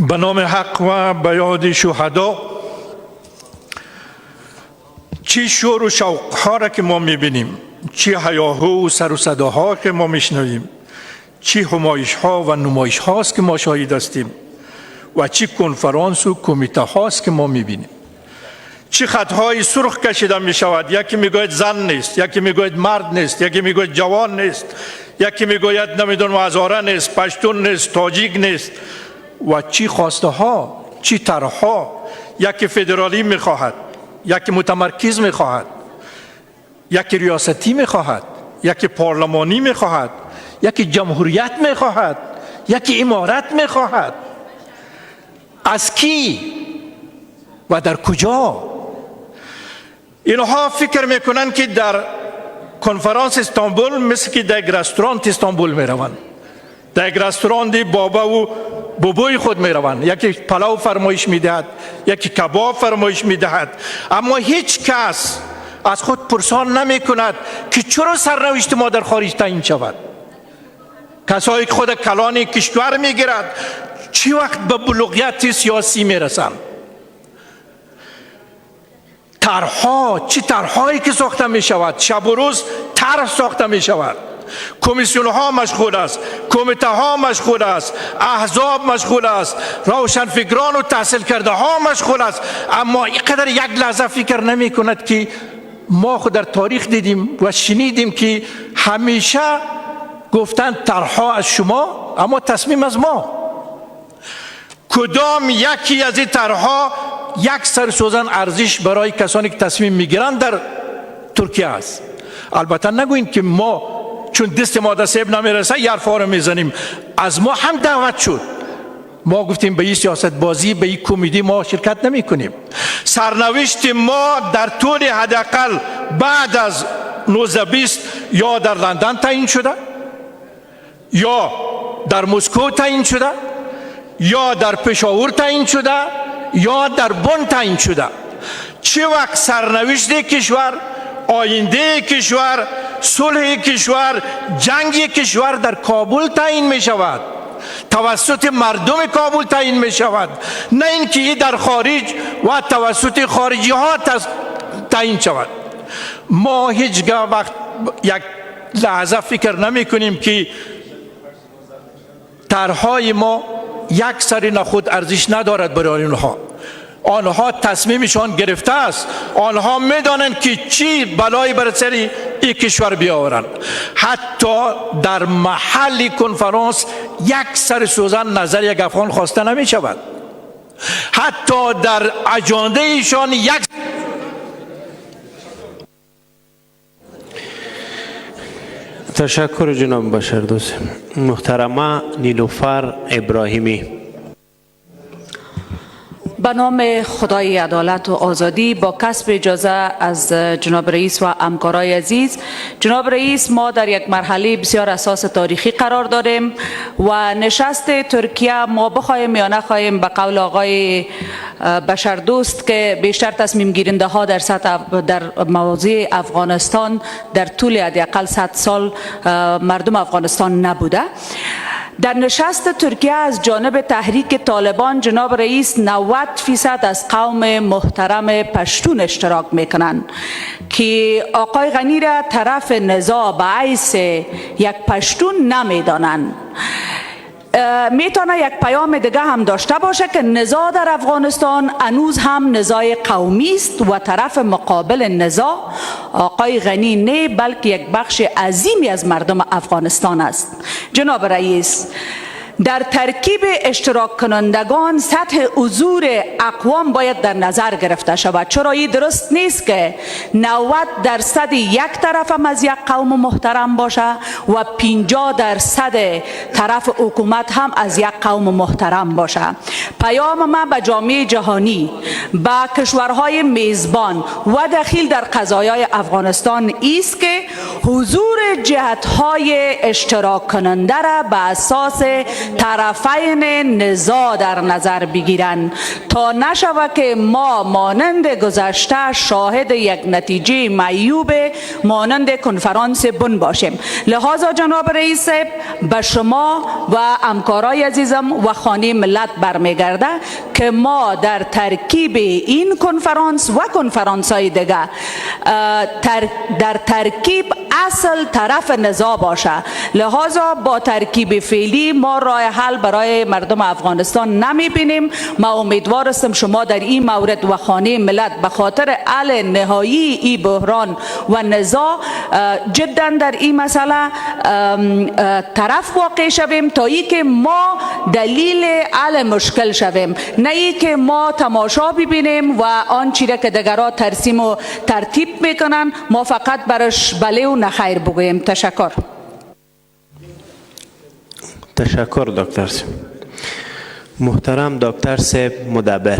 به نام حق و به یاد شهدا، چی شور و شوق ها را که ما میبینیم، چی هیاهو و سر و صداها که ما میشنویم، چی همایش ها و نمایش هاست که ما شاهد هستیم و چی کنفرانس و کمیته هاست که ما میبینیم. چی خطهای سرخ کشیده می شود. یکی میگوید زن نیست، یکی میگوید مرد نیست، یکی میگوید جوان نیست، یکی میگوید نمیدونم هزاره نیست، پشتون نیست، تاجیک نیست. و چی خواسته ها، چی طرح ها. یکی فدرالی میخواهد، یکی متمرکز میخواهد، یکی ریاستی میخواهد، یکی پارلمانی میخواهد، یکی جمهوریت میخواهد، یکی امارت میخواهد. از کی و در کجا؟ اینها فکر میکنن که در کنفرانس استانبول مثل که در یک رستوران استانبول میروند، در یک رستوران بابا و بابوی خود میروند. یکی پلاو فرمایش میدهد، یکی کباب فرمایش میدهد، اما هیچ کس از خود پرسان نمی کند که چرا سرنوشت ما در خارج تعیین شود. کسایی که خود کلان کشور میگیرد چی وقت به بلوغیت سیاسی میرسند؟ طرحها، چی طرحهایی که ساخته می شود، شب و روز طرح ساخته می شود. کمیسیون ها مشغول است، کمیته ها مشغول است، احزاب مشغول است، روشنفکران و تحصیل کرده ها مشغول است. اما اینقدر یک لحظه فکر نمی کند که ما خود در تاریخ دیدیم و شنیدیم که همیشه گفتن طرحها از شما اما تصمیم از ما. کدام یکی از این طرحها یک سر سوزن ارزش برای کسانی که تصمیم میگیرند در ترکیه است؟ البته نگوین که ما چون دست ما دست سیب نمیرسه یه حرفا رو میزنیم. از ما هم دعوت شد، ما گفتیم به این سیاست بازی، به این کمدی ما شرکت نمی کنیم. سرنوشت ما در طول حداقل بعد از 1920 یا در لندن تعیین شده، یا در مسکو تعیین شده، یا در پشاور تعیین شده، یا در بن تعیین شده. چه وقت سرنوشت کشور، آینده کشور، صلح کشور، جنگ کشور در کابل تعیین می شود، توسط مردم کابل تعیین می شود، نه اینکه در خارج و توسط خارجی ها تعیین شود. ما هیچگاه وقت یک لحظه فکر نمی کنیم که طرحهای ما یک سری نخود ارزش ندارد برای آنها. آنها تصمیمشان گرفته است، آنها میدانند که چی بلایی بر سر این کشور بیاورند. حتی در محل کنفرانس یک سر سوزن نظر یک افغان خواسته نمی شود. حتی در اجنده ایشان یک تشکر جناب بشردوست. محترمه نیلوفر ابراهیمی. به نام خدای عدالت و آزادی، با کسب اجازه از جناب رئیس و همکارای عزیز، جناب رئیس، ما در یک مرحله بسیار اساس تاریخی قرار داریم و نشست ترکیه ما بخواهیم یا نخواهیم، به قول آقای بشردوست که بیشتر تصمیم گیرنده ها در موضوع افغانستان در طول حداقل 100 سال مردم افغانستان نبوده. در نشست ترکیه از جانب تحریک طالبان جناب رئیس 90% از قوم محترم پشتون اشتراک میکنند که آقای غنی را طرف نزاع به حیث یک پشتون نمیدانند. میتونه یک پیام دیگه هم داشته باشه که نزاع در افغانستان هنوز هم نزاع قومی است و طرف مقابل نزاع آقای غنی نه، بلکه یک بخش عظیمی از مردم افغانستان است. جناب رئیس، در ترکیب اشتراک کنندگان سطح حضور اقوام باید در نظر گرفته شود، چرا این درست نیست که 90% یک طرف هم از یک قوم محترم باشه و 50% طرف حکومت هم از یک قوم محترم باشه. پیام من به جامعه جهانی، به کشورهای میزبان و دخیل در قضایای افغانستان است که حضور جهت‌های اشتراک کننده را به اساس طرفین نزاع در نظر بگیرند تا نشود که ما مانند گذشته شاهد یک نتیجه معیوب مانند کنفرانس بن باشیم. لحاظا جناب رئیس، به شما و همکارای عزیزم و خانه ملت برمیگرده که ما در ترکیب این کنفرانس و کنفرانس های دیگه در ترکیب اصل طرف نزاع باشه. لحاظا با ترکیب فعلی ما راه حل برای مردم افغانستان نمی بینیم. ما امیدوار هستم شما در این مورد و خانه ملت به خاطر حل نهایی این بحران و نزاع جدا در این مسئله طرف واقع شویم تا ای که ما دلیل حل مشکل شویم، نه ای که ما تماشا ببینیم و آن چیزی که دیگران ترسیم و ترتیب میکنن ما فقط برش بله و نخیر بگوییم. تشکر. تشکر دکتر صاحب. محترم دکتر صاحب مدبر.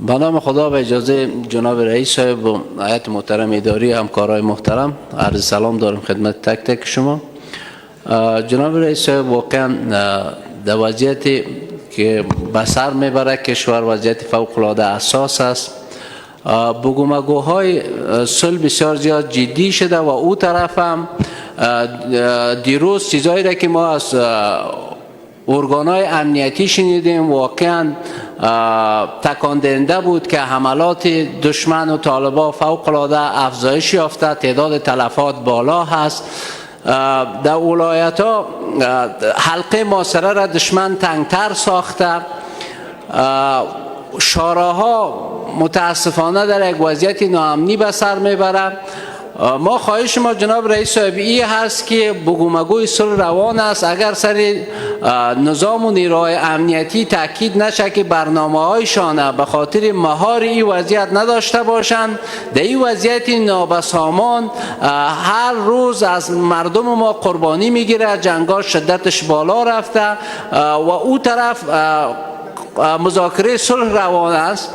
به نام خدا و اجازه جناب رئیس صاحب و هیئت محترم اداری همکارای محترم عرض سلام دارم خدمت تک تک شما. جناب رئیس صاحب، واقعا در وضعیتی که به سر میبره کشور وضعیت فوق العاده اساس است، بگومگوهای صلح بسیار زیاد جدی شده و او طرف هم دیروز چیزایی را که ما از ارگانهای امنیتی شنیدیم واقعا تکان دهنده بود که حملات دشمن و طالبان فوق العاده افزایش یافته، تعداد تلفات بالا هست. در ولایت ها حلقه محاصره را دشمن تنگتر ساخته، شاراها متاسفانه در یک وضعیت ناامنی به سر میبرند. ما خواهش ما جناب رئیس صاحب این هست که بگومگوی صلح روان است، اگر سر نظام و نیروهای امنیتی تاکید نشه که برنامه هایشان به خاطر مهار این وضعیت نداشته باشند، در این وضعیت نابسامان هر روز از مردم ما قربانی میگیره، جنگا شدتش بالا رفته و او طرف مذاکره صلح روان است.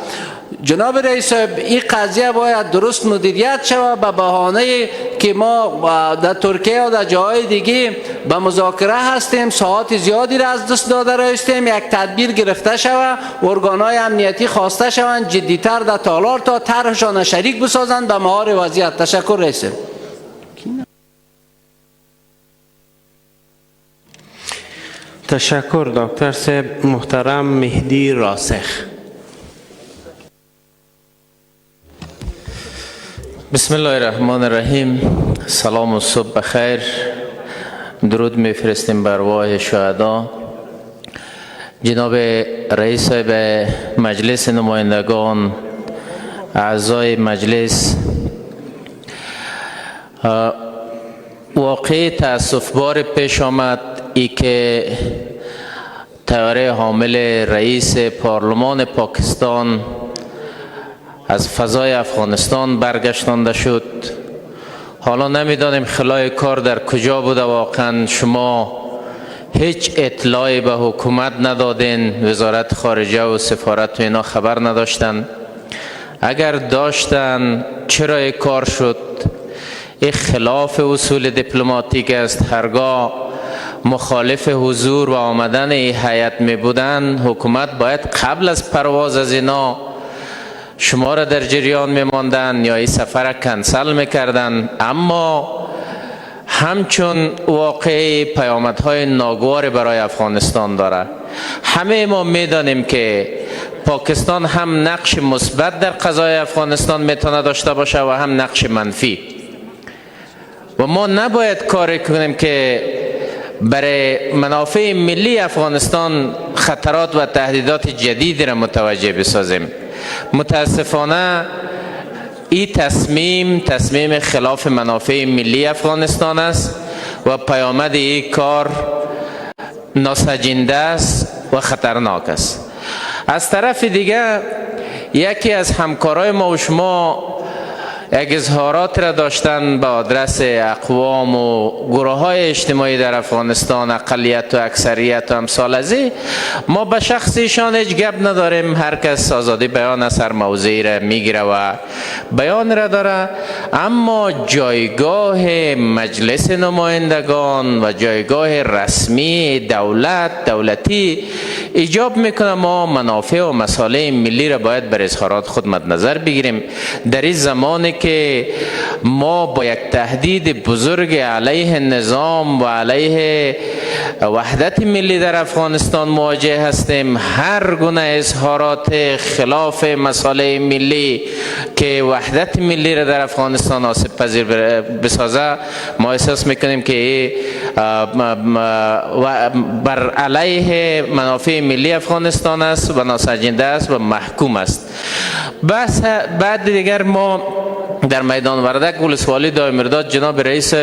جناب رئیس صاحب، این قضیه باید درست مدیریت شود به بهانه که ما در ترکیه و در جاهای دیگه به مذاکره هستیم، ساعات زیادی را از دست داده رایستیم، یک تدبیر گرفته شود، ارگانهای امنیتی خواسته شوند جدیتر در تالار تا طرحشان شریک بسازند به مهار وضعیت. تشکر رئیس. تشکر دکتر صاحب. محترم مهدی راسخ. بسم الله الرحمن الرحیم. سلام و صبح بخیر. درود میفرستیم بر ارواح شهدا. جناب رئیس صاحب مجلس نمایندگان، اعضای مجلس، واقعی تأسف بار پیش آمد ای که طیاره حامل رئیس پارلمان پاکستان از فضای افغانستان برگشتانده شد. حالا نمیدانیم خلای کار در کجا بوده. واقعا شما هیچ اطلاعی به حکومت ندادین، وزارت خارجه و سفارت و اینا خبر نداشتن. اگر داشتن چرا این کار شد؟ این خلاف اصول دیپلماتیک است. هرگاه مخالف حضور و آمدن این هیئت می بودن، حکومت باید قبل از پرواز از اینا شما را در جریان می ماندن یا این سفر را کنسل می کردن. اما همچون واقعی پیامدهای ناگوار برای افغانستان داره. همه ما می دانیم که پاکستان هم نقش مثبت در قضای افغانستان میتونه داشته باشه و هم نقش منفی، و ما نباید کاری کنیم که برای منافع ملی افغانستان خطرات و تهدیدات جدیدی را متوجه بسازیم. متاسفانه این تصمیم خلاف منافع ملی افغانستان است و پیامد این کار ناسنجیده است و خطرناک است. از طرف دیگه یکی از همکارای ما و شما یک اظهارات را داشتن به آدرس اقوام و گروه های اجتماعی در افغانستان، اقلیت و اکثریت و امثال از این. ما به شخص ایشان هیچ گپ نداریم. هر کس آزادی بیان از هر موضوعی را میگیره و بیان را داره، اما جایگاه مجلس نمایندگان و جایگاه رسمی دولتی ایجاب میکنه ما منافع و مصالح ملی را باید بر اظهارات خود مد نظر بگیریم. در این زمانی که ما با یک تهدید بزرگ علیه نظام و علیه وحدت ملی در افغانستان مواجه هستیم، هر گونه اظهارات خلاف مصالح ملی که وحدت ملی را در افغانستان آسیب پذیر بسازه، ما احساس میکنیم که بر علیه منافع ملی افغانستان است و ناسنجیده است و محکوم است. بس بعد دیگر ما در میدان وردک ولسوالی دایمیرداد جناب رئیس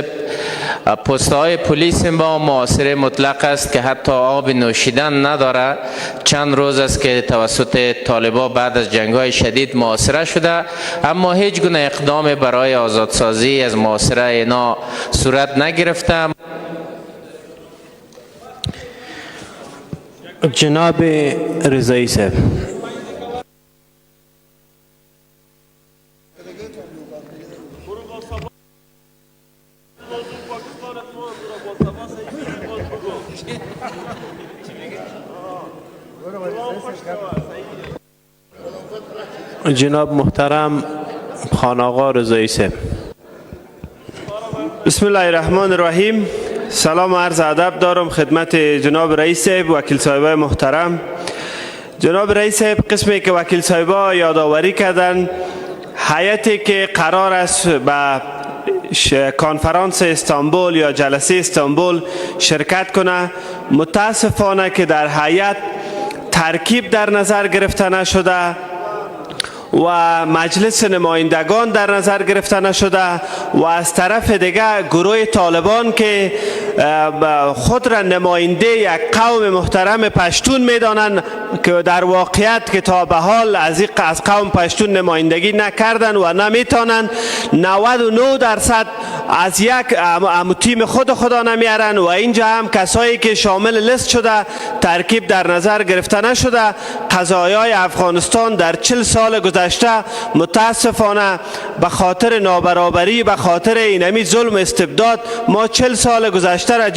پست‌های پلیس ما محاصره مطلق است که حتی آب نوشیدن نداره. چند روز است که توسط طالبان بعد از جنگ‌های شدید محاصره شده، اما هیچ گونه اقدام برای آزادسازی از محاصره اینا صورت نگرفته. جناب رضایی صاحب. جناب محترم خان آقا رضایی صاحب. بسم الله الرحمن الرحیم. سلام و عرض ادب دارم خدمت جناب رئیس صاحب، وکیل صاحبای محترم. جناب رئیس صاحب، قسمی که وکیل صاحبا یادآوری کردن، هیئتی که قرار است به کنفرانس استانبول یا جلسه استانبول شرکت کنه، متاسفانه که در هیئت ترکیب در نظر گرفته نشده و مجلس نمایندگان در نظر گرفته نشده و از طرف دیگه گروه طالبان که خود را نماینده یک قوم محترم پشتون میدانند که در واقعیت که تا به حال از قوم پشتون نمایندگی نکردن و نمیتونند، 99% از یک تیم خدا نمیارن و اینجا هم کسایی که شامل لیست شده ترکیب در نظر گرفته نشده. قضایای افغانستان در 40 سال گذشته متاسفانه به خاطر نابرابری، به خاطر اینمی ظلم استبداد، ما 40 سال گذشته را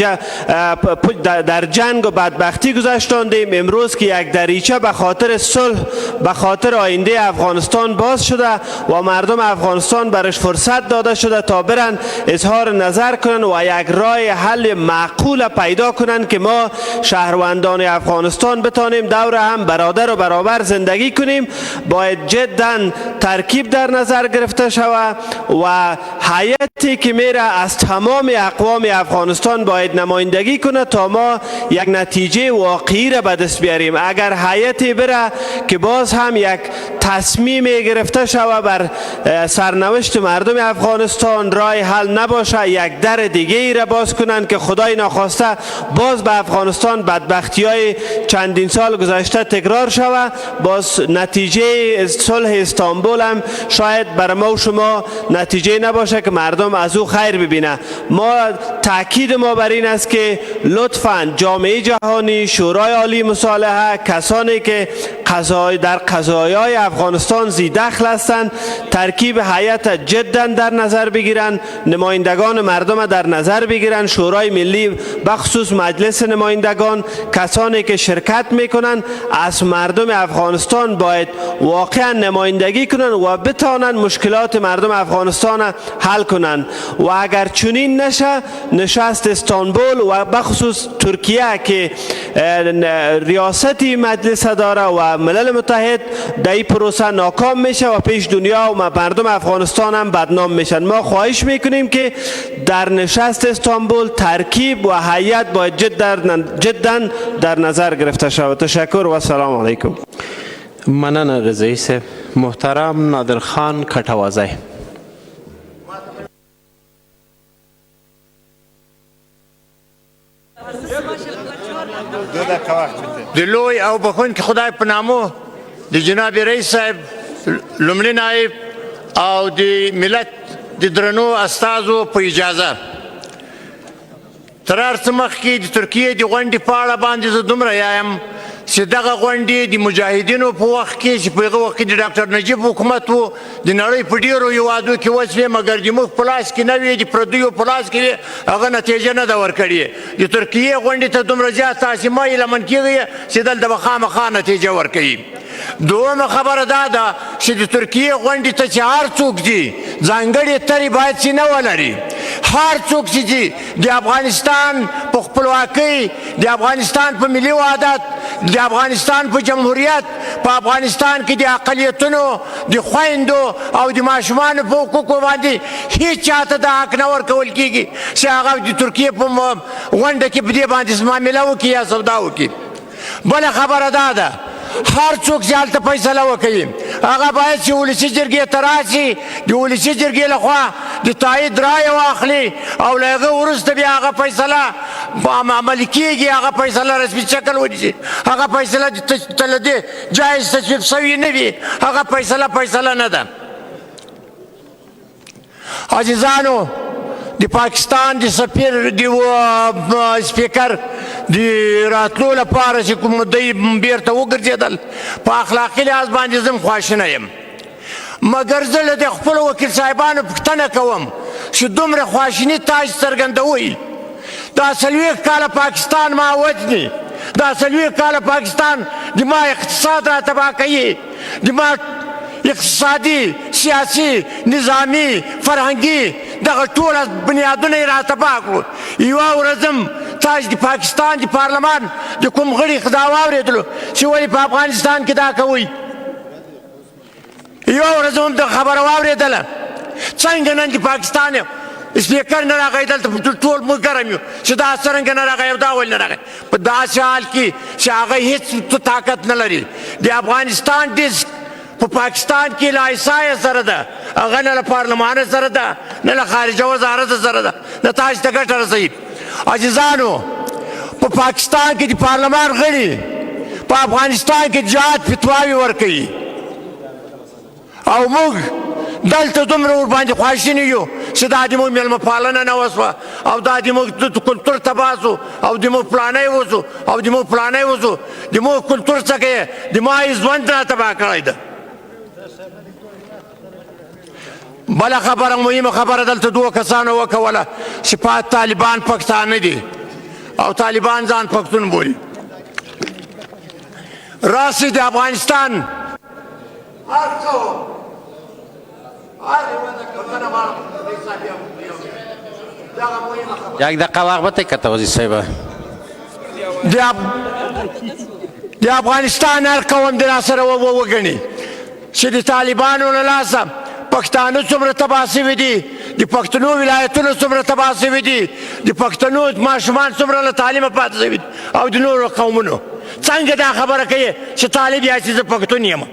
در جنگ و بدبختی گذاشتاندیم. امروز که یک دریچه به خاطر صلح، به خاطر آینده افغانستان باز شده و مردم افغانستان برش فرصت داده شده تا برن اظهار نظر کنن و یک راه حل معقول پیدا کنن که ما شهروندان افغانستان بتانیم دور هم برادر و برابر زندگی کنیم. باید جدا ترکیب در نظر گرفته شود و هیئتی که میره از تمام اقوام افغانستان باید نمایندگی کنه تا ما یک نتیجه واقعی را به دست بیاریم. اگر هیئتی بره که باز هم یک تصمیم گرفته شود بر سرنوشت مردم افغانستان رای حل نباشه، یک در دیگه ای را باز کنند که خدای ناخواسته باز به افغانستان بدبختی های چندین سال گذشته تکرار شود. باز نتیجه صلح استانبول هم شاید برای ما و شما نتیجه نباشه که مردم از او خیر ببینه. ما تاکید ما بر این است که لطفاً جامعه جهانی، شورای عالی مصالحه، کسانی که در قضایای افغانستان زی دخل هستند ترکیب هیئت جدا در نظر بگیرند، نمایندگان مردم در نظر بگیرند، شورای ملی بخصوص مجلس نمایندگان، کسانی که شرکت میکنند از مردم افغانستان باید واقعا نمایندگی کنند و بتوانند مشکلات مردم افغانستان حل کنند. و اگر چنین نشه، نشست استانبول و بخصوص ترکیه که ریاستی مجلس داره و ملل متحد در این پروسه ناکام میشه و پیش دنیا و مردم افغانستان هم بدنام میشن. ما خواهش میکنیم که در نشست استانبول ترکیب و هیئت باید جدا در نظر گرفته شود. تشکر و سلام علیکم. مننه رضایی صاحب. محترم نادر خان کټوازی. د لوی او بخونکي خدای په نامه د جناب رئیس صاحب لومړي نایب او د ملت د درنو استازو په اجازه تر هر څه مخکې د ترکیې د غونډې په اړه باندې زه دومره یایم چې دغه غونډې د مجاهدینو په وخت کې چې په هغه وخت کې د ډاکټر نجیب حکومت و د نړۍ په ډېرو هېوادو کې وشوې مګر د موږ په لاس کې نه وې، د پردیو په لاس کې وې، هغه نتیجه نه ده ورکړې. د ترکیې غونډې ته دومره زیات تاسې مه هیلهمن کېږئ چې دلته به خامخا نتیجه ورکوي. دومه خبره دا ده چې د ترکیې غونډې ته چې هر څوک ځي ځانګړې ترې باید چې نه ولري. هر څوک چې ځي د افغانستان په خپلواکۍ، د افغانستان په ملي وحدت، د افغانستان په جمهوریت، په افغانستان کې د اقلیتونو د خویندو او د ماشومانو په حقوقو باندې هیڅ چاته دا حق نه ورکول کېږي چې هغه د ترکیې په غونډه کې په دې باندې معامله وکړي یا سودا وکړي. بله خبره دا ده هر څوک چې هلته فیصله وکوي هغه باید چې ولسي جرګې ته راشي، د ولسي جرګې لخوا د تایید رایه واخلي او له هغه وروسته بیا هغه فیصله عملي کېږي، هغه فیصله رسمي شکل ونیسي. هغه فیصله ته له دې جایز تصویب سوي نه وي، هغه فیصله نه ده. عزیزانو، د پاکستان د سفیر د سپیکر د راتلو لپاره چې کوم دوی بیرته وګرځېدل په اخلاقي لحاظ باندې زه هم خواشینی یم، مګر زه له د خپلو وکیل صاحبانو پوښتنه کوم چې دومره خواشیني تاسې څرګندوئ. دا 40 کاله پاکستان ما وجني، دا 40 کاله پاکستان د ما اقتصاد را تباه کوي، د ما اقتصادي، سیاسي، نظامي، فرهنګي دغه ټول بنیادونه یې را تباه کړو. یوه ورځ هم تاسې د پاکستان د پارلمان د کوم غړي دا واورېدلو چې ولې په افغانستان کې دا کوئ؟ یوه ورځ هم د خبره واورېدله څنګه نن د پاکستان سپیکر نه راغی، دلته ټول موږ ګرم یو چې دا څرنګه نه راغی او دا ولې نه راغی. په داسې حال کې چې هغه هېڅ طاقت نه لري. د افغانستان ډیسک په پاکستان کې له ایسایه سره ده، هغه نه له پارلمان سره ده، نه له خارجه وزارت سره ده، نه تاسو ته ګټه رسوي. عزیزانو، په پاکستان کې د پارلمان غړي په افغانستان کې جهاد فتواوې ورکوي او موږ دلته دومره ورباندې خواشیني یو چې دا د موږ مېلمه پالنه نه وسوه او دا د موږ کلتور تباه سو او د موږ پلانی وسو او د موږ پلانی وسو، د موږ کلتور څخه یې د ما ژوند را تباه کړی ده. بله خبره، مهمه خبره دلته دوه کسانو وکوله چې طالبان پښتانه دي او طالبان ځان پښتون بولي. راسي د افغانستان یک دقیقه وقت بته کتوازی صاحب. د افغانستان هر قوم د راسره وګڼي چې د طالبانو له لاسه پښتانه څومره تباه سوي دي، د پښتنو ولایتونه څومره تباه سوي دي، د پښتنو ماشومان څومره له تعلیمه پاتې سوي دي او د نورو قومونو. څنګه دا خبره کوي چې طالب یا چې زه پښتون یم؟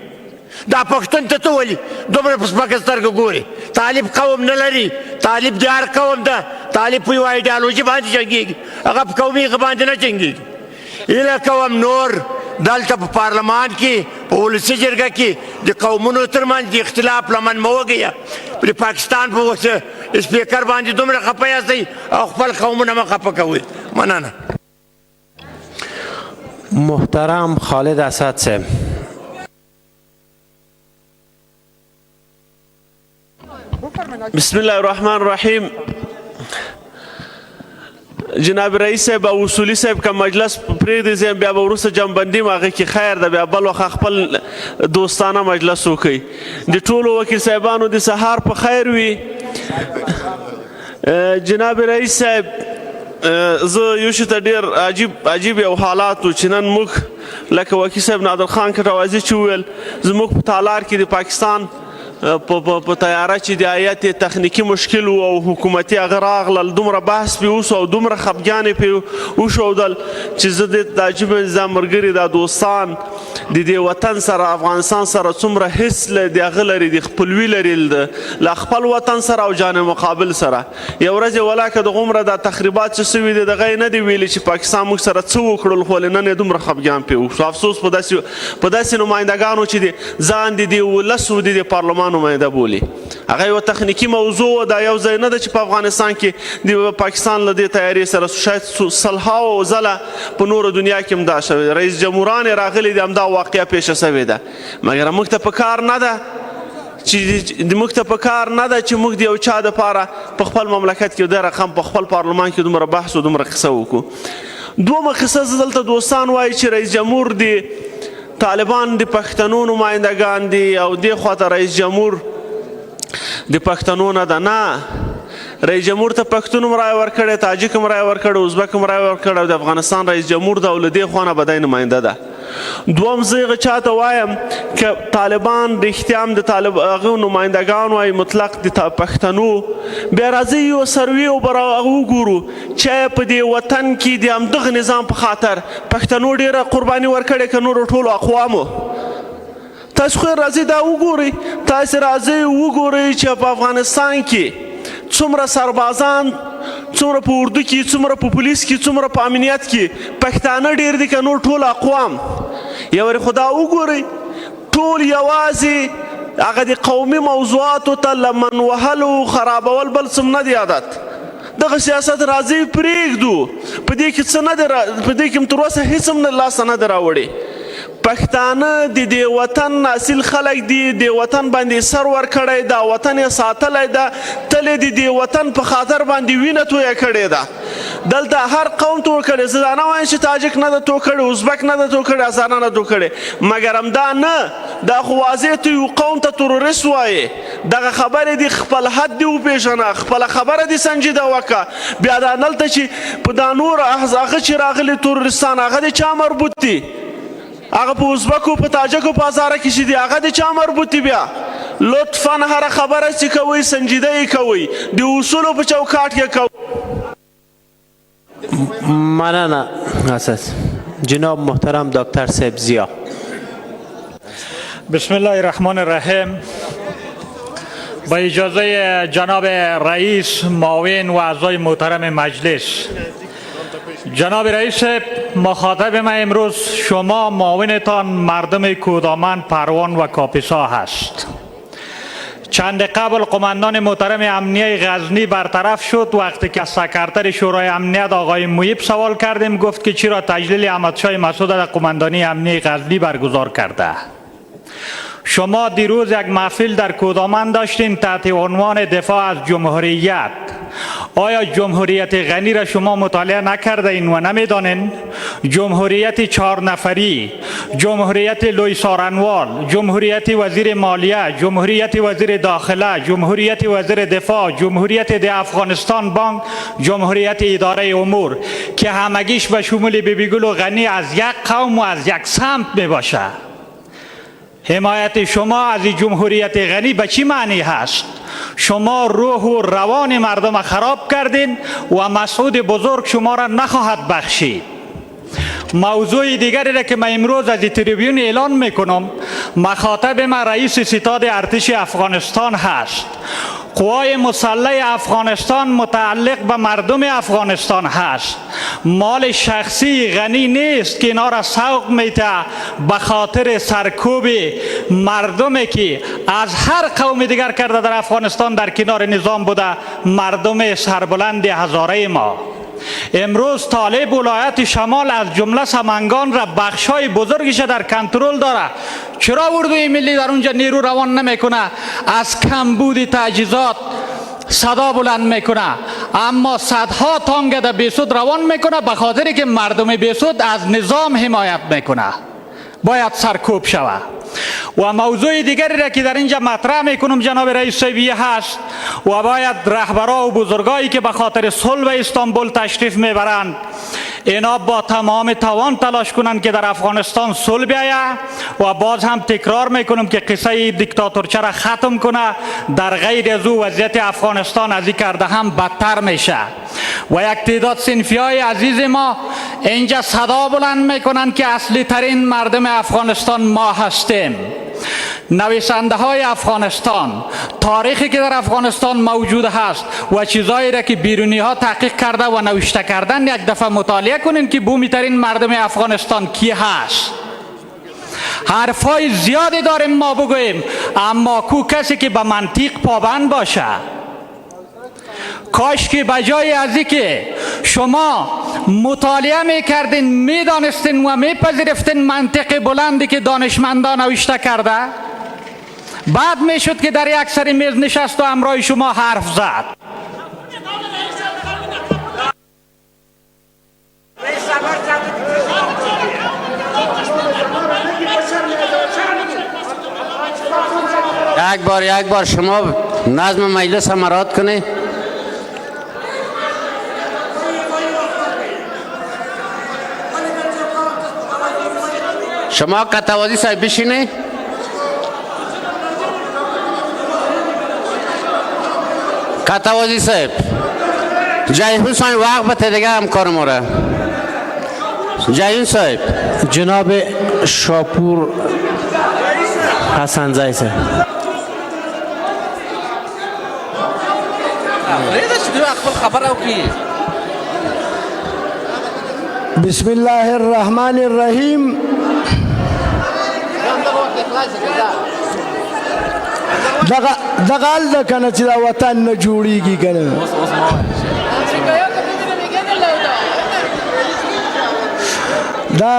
دا پښتون ته ته ولي دومره په سپکه سترګه ګوري؟ طالب قوم نه لري، طالب د هر قوم ده، طالب په یوه ایډیالوژي باندې جنګېږي، هغه په قومي هغه باندې نه جنګېږي. هیله کوم نور دلته په پارلمان کې په ولسي جرګه کې د قومونو ترمنځ د اختلاف لمن مه وږئ. د پاکستان په سپیکر باندې دومره خفه یاستئ او خپل قومونه مه خفه کوئ. مننه. محترم خالد اسد صاحب. بسم الله الرحمن الرحیم. جناب رئیس صاحب او اصولي صاحب که مجلس پرېږدي بیا به وروسته جمعبندي م هغې کې خیر ده، بیا بل وخت خپل دوستانه مجلس وکړئ. د ټولو وکیل صاحبانو د سهار په خیر وي. جناب رئیس صاحب زه یو شي ته ډېر عجیب یو حالات و چې نن موږ لکه وکیل صاحب نادر خان کټوازي چې وویل زموږ په تالار کې د پاکستان په تیاره چې د هیات تخنیکي مشکل و او حکومتي هغه راغلل، دومره بحث پې وسو او دومره خفګانې پې وښودل چې زه د عجیب نظام ملګري دا دوستان د دې وطن سره افغانستان سره څومره حس د هغه لري، د خپلوي لري له خپل وطن سره او جان مقابل سره. یو ورځ یې ولاکه د غومره دا تخریبات چې سوي دي دغه یې نه دي ویلي چې پاکستان موږ سره څه وکړل، خو نن یې دومره خفګان پې وسو. افسوس په داسې نمایندګانو چې ځان د دې ولسو د پارلمان نماینده بولي. هغه یوه تخنیکي موضوع دا یو ځای نه ده چې په افغانستان کې د پاکستان له دې تیارې سره شاید سلهاو ځله په نورو دنیا کې هم دا شوې. رئیس جمهوران یې راغلي دي، همدا واقعه پیښه سوې ده. مګر موږ ته په کار نه ده چې موږ د یو چا دپاره په خپل مملکت کې د رقم په خپل پارلمان کې دومره بحث او دومره قصه وکړو. دومره قصه زه دلته دوستان وایي چې رئیس جمهور د طالبان د پښتنو نمایندګان دي او دې خواته رئیس جمهور د پښتنو نه ده. نه، رئیس جمهور ته پښتون هم رایه ورکړې، تاجک هم رایه ورکړې، ازبک هم رایه ورکړې او د افغانستان رئیس جمهور ده او له دې خوا نه به دی نماینده ده. دوم زه هغه چاته وایم که طالبان رښتیا هم د هغه نمایندګان وایي مطلق د پښتنو، بیا راځئ یو سروې وګورو چې په دې وطن کې د همدغه نظام په خاطر پښتنو ډېره قرباني ورکړې که نورو ټولو اقوامو. تاسو خو راځئ دا وګورئ، تاسو راځئ وګورئ چې په افغانستان کې څومره سربازان، څومره په اردو کې، څومره په پولیس کې، څومره په امنیت کې پښتانه ډېر دي که نور ټول اقوام. یو وارې خو دا وګورئ، ټول یوازې هغه د قومي موضوعاتو ته لمن وهل او خرابول بل څه نه دی عادت. دغه سیاست راځئ پرېږدو، په دې کې څه نه دی، په دې کې هم تر اوسه هېڅ هم لاسته نه دی راوړی. پښتانه د دې وطن اصیل خلک دي، د وطن باندې سر ورکړی ده، وطن یې ساتلی ده، تل یې د دې وطن په خاطر باندې وینه تویه کړې ده. دلته هر قوم تو کړي، زه دا نه وایم چې تاجک نه ده تو کړي، ازبک نه ده تو کړي، هزاره نه تو کړي، مګر همدا نه، دا خو واضح ته یو قوم ته تروریست وایي. دغه خبرې دي خپل حد دې وپېژنه، خپله خبره دې سنجیده وکړه. بیا دا دلته چې په دا نور هغه چې راغلي تروریستان هغه د چا مربوط دي؟ هغه په ازبکو په تاجکو په هزاره کې چې دي هغه د چا مربوط دي؟ بیا لطفا هره خبره چې کوئ سنجیده یې کوئ، د اصولو په چوکاټ کې کوئ. مننه اساس. جناب محترم دکتر صاحب ضیا. بسم الله الرحمن الرحیم. با اجازه جناب رئیس، معاون و اعضای محترم مجلس، جناب رئیس مخاطب من امروز شما معاونتان مردم کودامن، پروان و کاپیسا هست. چند قبل قماندان محترم امنیه غزنی برطرف شد وقتی که از سکرتر شورای امنیت آقای مویب سوال کردیم، گفت که چرا تجلیل احمدشاه مسعود در قماندانی امنیه غزنی برگزار کرده. شما دیروز یک محفل در کودامن داشتین تحت عنوان دفاع از جمهوریت. آیا جمهوریت غنی را شما مطالعه نکرده این و نمیدانین؟ جمهوریت 4 نفری، جمهوریت لوی سارنوال، جمهوریت وزیر مالیه، جمهوریت وزیر داخله، جمهوریت وزیر دفاع، جمهوریت ده افغانستان بانک، جمهوریت اداره امور که همگیش به شمول بیبیگل و غنی از یک قوم و از یک سمت می باشه. حمایت شما از جمهوریت غنی به چی معنی هست؟ شما روح و روان مردم خراب کردین و مسعود بزرگ شما را نخواهد بخشید. موضوع دیگری را که من امروز از تریبیون اعلان میکنم، مخاطب من رئیس ستاد ارتش افغانستان هست. قوای مسلح افغانستان متعلق به مردم افغانستان هست. مال شخصی غنی نیست که اینا را سوق میته به خاطر سرکوب مردمی که از هر قوم دیگر کرده در افغانستان در کنار نظام بوده، مردم سربلند هزاره ما. امروز طالب ولایت شمال از جمله سمنگان را بخشای بزرگش در کنترل داره. چرا اردوی ملی در اونجا نیرو روان نمیکنه؟ از کمبود تجهیزات صدا بلند میکنه، اما صدها تانک در بیسود روان میکنه به خاطری که مردم بیسود از نظام حمایت میکنه. باید سرکوب شود. و موضوع دیگری را که در اینجا مطرح میکنم جناب رئیس صاحبی هست و باید رهبران و بزرگایی که به خاطر صلح استانبول تشریف میبرند اینا با تمام توان تلاش کنند که در افغانستان صلح بیاید و باز هم تکرار میکنم که قصه دیکتاتورچه را ختم کنه. در غیر از او وضعیت افغانستان از این کرده هم بدتر میشه و یک تعداد صنفی های عزیز ما اینجا صدا بلند میکنند که اصلی ترین مردم افغانستان ما هستیم. نویسنده های افغانستان، تاریخی که در افغانستان موجود هست و چیزایی را که بیرونی ها تحقیق کرده و نوشته کردن یک دفعه مطالعه کنین که بومی ترین مردم افغانستان کی هست. حرفای زیادی داریم ما بگوییم، اما کو کسی که به منطق پابند باشه. کاش که بجای ازی که شما مطالعه میکردین، میدانستین و میپذیرفتین منطق بلندی که دانشمندان نوشته کرده، بعد میشد که در یک سری میز نشست و همراه شما حرف زد. یک بار شما نظم مجلس هم مراعات کنید. شما قطوازی صاحب بشینه. قطوازی صاحب جایفون صاحب وقت بته دیگه هم کار ماره. جایفون صاحب جناب شاپور حسن زای صاحب. بسم الله الرحمن الرحیم. دغه ال کنه چې دا وطن نه جوړیږي کنه. دا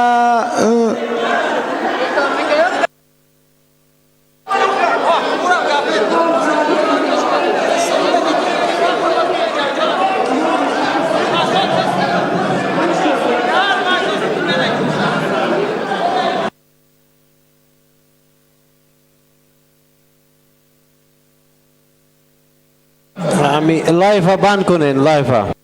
لایف بند کنین لایف.